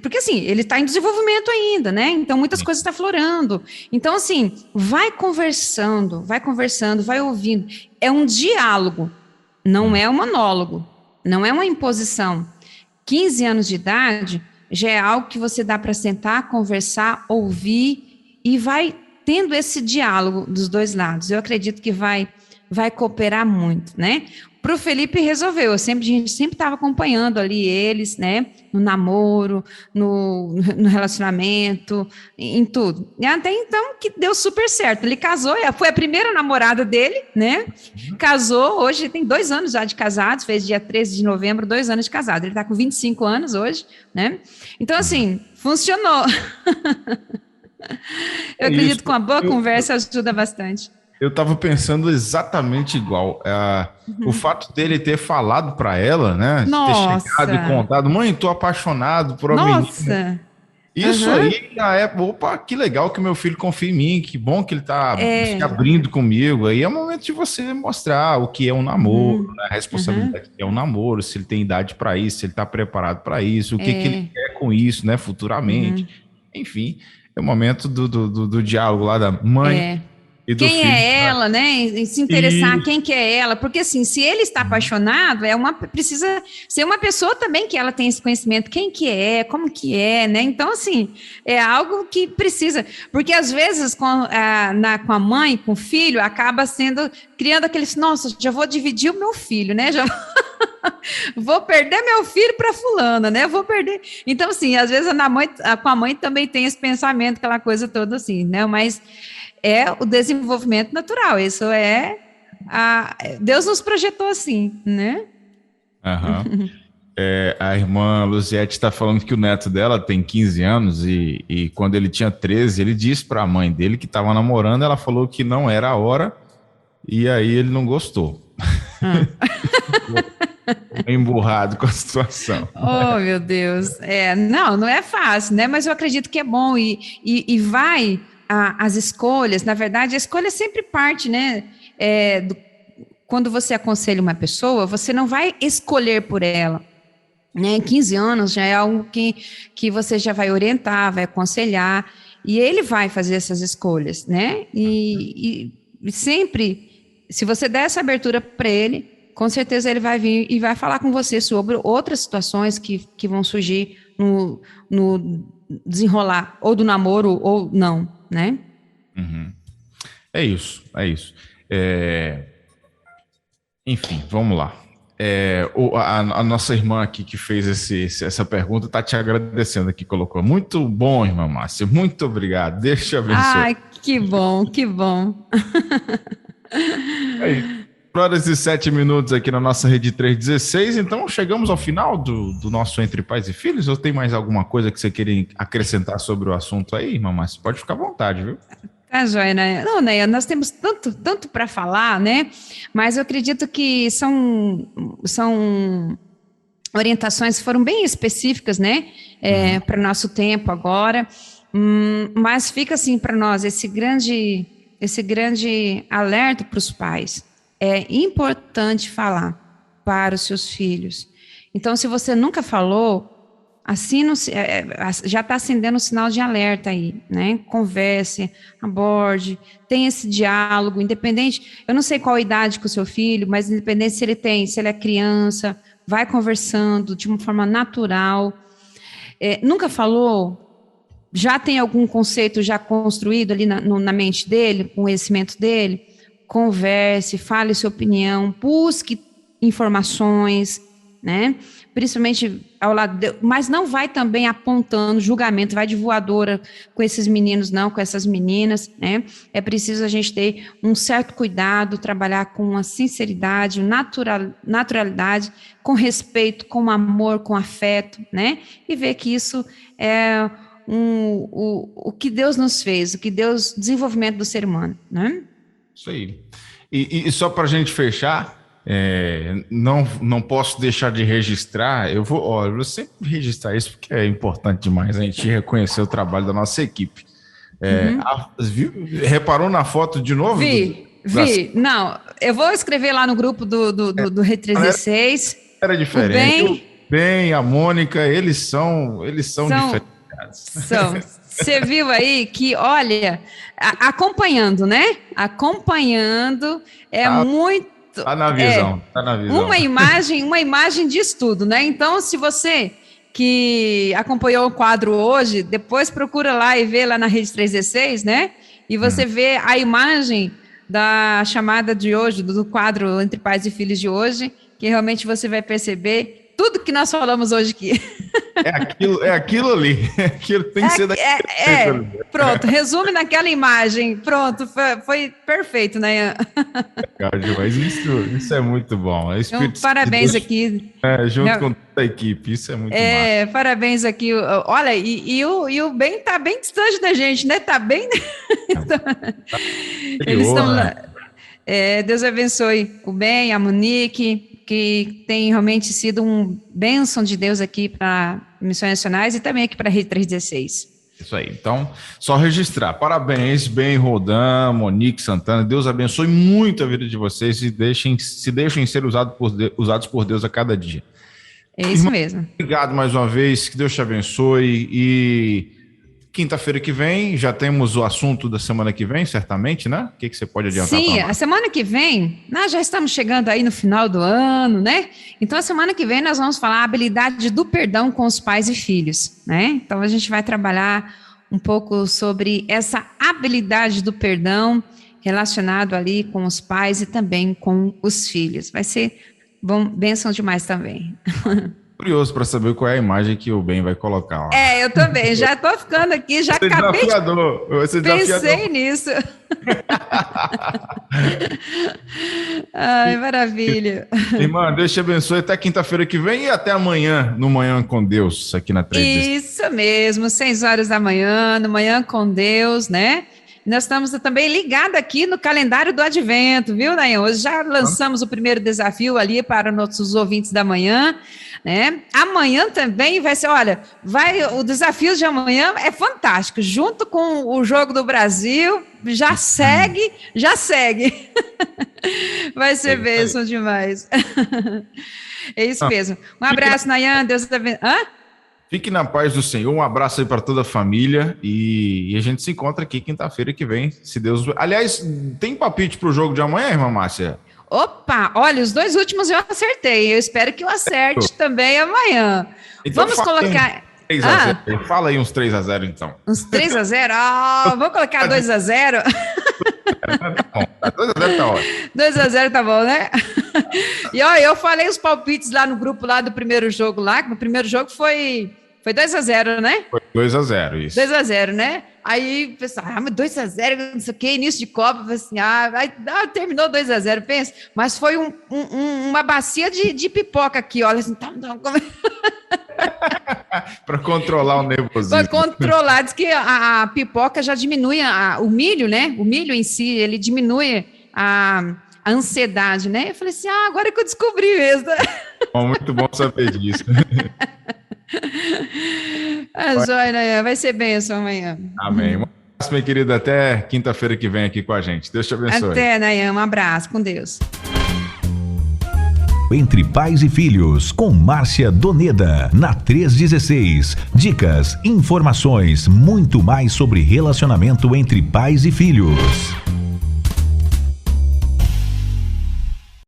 Porque assim, ele está em desenvolvimento ainda, né? Então muitas coisas estão aflorando. Então, assim, vai conversando, vai ouvindo. É um diálogo, não é um monólogo, não é uma imposição. 15 anos de idade já é algo que você dá para sentar, conversar, ouvir e vai tendo esse diálogo dos dois lados. Eu acredito que vai cooperar muito, né? Para o Felipe resolveu, a gente sempre estava acompanhando ali eles, né? No namoro, no relacionamento, em tudo. E até então que deu super certo. Ele casou, foi a primeira namorada dele, né? Casou, hoje tem 2 anos já de casados, fez dia 13 de novembro, 2 anos de casado. Ele está com 25 anos hoje, né? Então, assim, funcionou. Eu acredito que uma boa conversa ajuda bastante. Eu estava pensando exatamente igual. O fato dele ter falado para ela, né? Nossa. Ter chegado e contado, mãe, tô apaixonado por uma menina. Isso aí já é, opa, que legal que meu filho confia em mim, que bom que ele tá se abrindo comigo. Aí é o momento de você mostrar o que é um namoro, né? A responsabilidade que é um namoro, se ele tem idade para isso, se ele está preparado para isso, o que ele quer com isso, né? Futuramente. Enfim. É o momento do diálogo lá da mãe e do filho. Quem é ela, né? Se interessar quem que é ela. Porque, assim, se ele está apaixonado, precisa ser uma pessoa também que ela tem esse conhecimento. Quem que é, como que é, né? Então, assim, é algo que precisa. Porque, às vezes, com a mãe, com o filho, acaba criando aqueles, nossa, já vou dividir o meu filho, né? Já vou perder meu filho para fulana, né? Vou perder. Então, assim, às vezes com a mãe também tem esse pensamento, aquela coisa toda assim, né? Mas é o desenvolvimento natural. Isso Deus nos projetou assim, né? A irmã Luziette está falando que o neto dela tem 15 anos e quando ele tinha 13, ele disse para a mãe dele que estava namorando, ela falou que não era a hora e aí ele não gostou. Emburrado com a situação. Oh, meu Deus. Não é fácil, né? Mas eu acredito que é bom e vai as escolhas, na verdade, a escolha sempre parte, né? Quando você aconselha uma pessoa, você não vai escolher por ela, né? 15 anos já é algo que você já vai orientar, vai aconselhar, e ele vai fazer essas escolhas, né? E sempre, se você der essa abertura para ele, com certeza ele vai vir e vai falar com você sobre outras situações que vão surgir no desenrolar, ou do namoro, ou não, né? Uhum. É isso. Enfim, vamos lá. A nossa irmã aqui que fez essa pergunta está te agradecendo aqui, colocou. Muito bom, irmã Márcia, muito obrigado. Deus te abençoe. Ai, que bom, que bom. Horas e 7 minutos aqui na nossa Rede 316, então chegamos ao final do nosso Entre Pais e Filhos, ou tem mais alguma coisa que você queria acrescentar sobre o assunto aí, irmã Márcia? Pode ficar à vontade, viu? Tá joia, né? Não, né? Nós temos tanto para falar, né? Mas eu acredito que são orientações que foram bem específicas, né? Para o nosso tempo agora, mas fica assim para nós esse grande alerta para os pais. É importante falar para os seus filhos. Então, se você nunca falou, já está acendendo um sinal de alerta aí, né? Converse, aborde, tenha esse diálogo, independente, eu não sei qual a idade com o seu filho, mas independente se ele é criança, vai conversando de uma forma natural. Nunca falou, já tem algum conceito já construído ali na mente dele, com o conhecimento dele? Converse, fale sua opinião, busque informações, né? Principalmente ao lado mas não vai também apontando julgamento, vai de voadora com esses meninos, não, com essas meninas, né? É preciso a gente ter um certo cuidado, trabalhar com uma sinceridade, naturalidade, com respeito, com amor, com afeto, né? E ver que isso é o que Deus nos fez, desenvolvimento do ser humano, né? Isso aí. E só para a gente fechar, não posso deixar de registrar, eu vou sempre registrar isso porque é importante demais a gente reconhecer o trabalho da nossa equipe. Reparou na foto de novo? Vi. Não, eu vou escrever lá no grupo do Re316. Era diferente. O Ben, a Mônica, eles são diferenciados. Você viu aí que, olha, acompanhando, né? Acompanhando muito. Tá na visão. Uma imagem de estudo, né? Então, se você que acompanhou o quadro hoje, depois procura lá e vê lá na Rede 316, né? E você vê a imagem da chamada de hoje, do quadro Entre Pais e Filhos de hoje, que realmente você vai perceber tudo que nós falamos hoje aqui. É aquilo ali. Aquilo tem que ser daquele. Pronto, resume naquela imagem. Pronto, foi perfeito, né? Mas isso é muito bom. Então, parabéns aqui. Junto com toda a equipe, isso é muito massa. Parabéns aqui. Olha, e o Ben está bem distante da gente, né? Está bem. Eles estão lá. Deus abençoe o Ben, a Monique, que tem realmente sido bênção de Deus aqui para Missões Nacionais e também aqui para a Rede 316. Isso aí. Então, só registrar. Parabéns, Ben, Rodan, Monique, Santana. Deus abençoe muito a vida de vocês e se deixem ser usados por Deus a cada dia. É isso mesmo. Obrigado mais uma vez. Que Deus te abençoe. E quinta-feira que vem, já temos o assunto da semana que vem, certamente, né? O que você pode adiantar? Sim, a semana que vem, nós já estamos chegando aí no final do ano, né? Então, a semana que vem nós vamos falar a habilidade do perdão com os pais e filhos, né? Então, a gente vai trabalhar um pouco sobre essa habilidade do perdão relacionado ali com os pais e também com os filhos. Vai ser bênção demais também. Curioso para saber qual é a imagem que o Ben vai colocar lá. Eu também. Já tô ficando aqui, já acabei de... Pensei nisso. Ai, maravilha. Irmã, Deus te abençoe até quinta-feira que vem e até amanhã, no Manhã com Deus, aqui na 3. Isso mesmo, 6 horas da manhã, no Manhã com Deus, né? Nós estamos também ligados aqui no calendário do Advento, viu, Nayan? Hoje já lançamos o primeiro desafio ali para nossos ouvintes da manhã, né? Amanhã também vai ser, olha, o desafio de amanhã é fantástico, junto com o Jogo do Brasil, já segue. Vai ser bênção demais. É isso mesmo. Um abraço, Nayan, Deus abençoe. Fique na paz do Senhor, um abraço aí para toda a família e a gente se encontra aqui quinta-feira que vem, se Deus... Aliás, tem palpite para o jogo de amanhã, irmã Márcia? Opa, olha, os 2 últimos eu acertei, eu espero que eu acerte também amanhã. Então, vamos colocar... 3-0. Fala aí uns 3-0 então. Uns 3-0? Vamos colocar 2-0? Tá bom, 2-0 tá ótimo. 2-0 tá bom, né? E ó, eu falei os palpites lá no grupo lá do primeiro jogo lá, que no primeiro jogo foi 2-0, né? Foi 2-0, isso. 2-0, né? Aí o pessoal, mas 2-0, não sei o que, início de Copa, assim, terminou 2-0, pensa, mas foi uma bacia de pipoca aqui, olha assim, para controlar o nervosismo. Para controlar, diz que a pipoca já diminui o milho, né? O milho em si, ele diminui a ansiedade, né? Eu falei assim, agora que eu descobri mesmo. Muito bom saber disso. Joia, vai ser bênção amanhã. Amém. Um abraço, minha querida, até quinta-feira que vem aqui com a gente. Deus te abençoe. Até, Nayan, um abraço, com Deus. Entre Pais e Filhos, com Márcia Doneda, na 316. Dicas, informações, muito mais sobre relacionamento entre pais e filhos.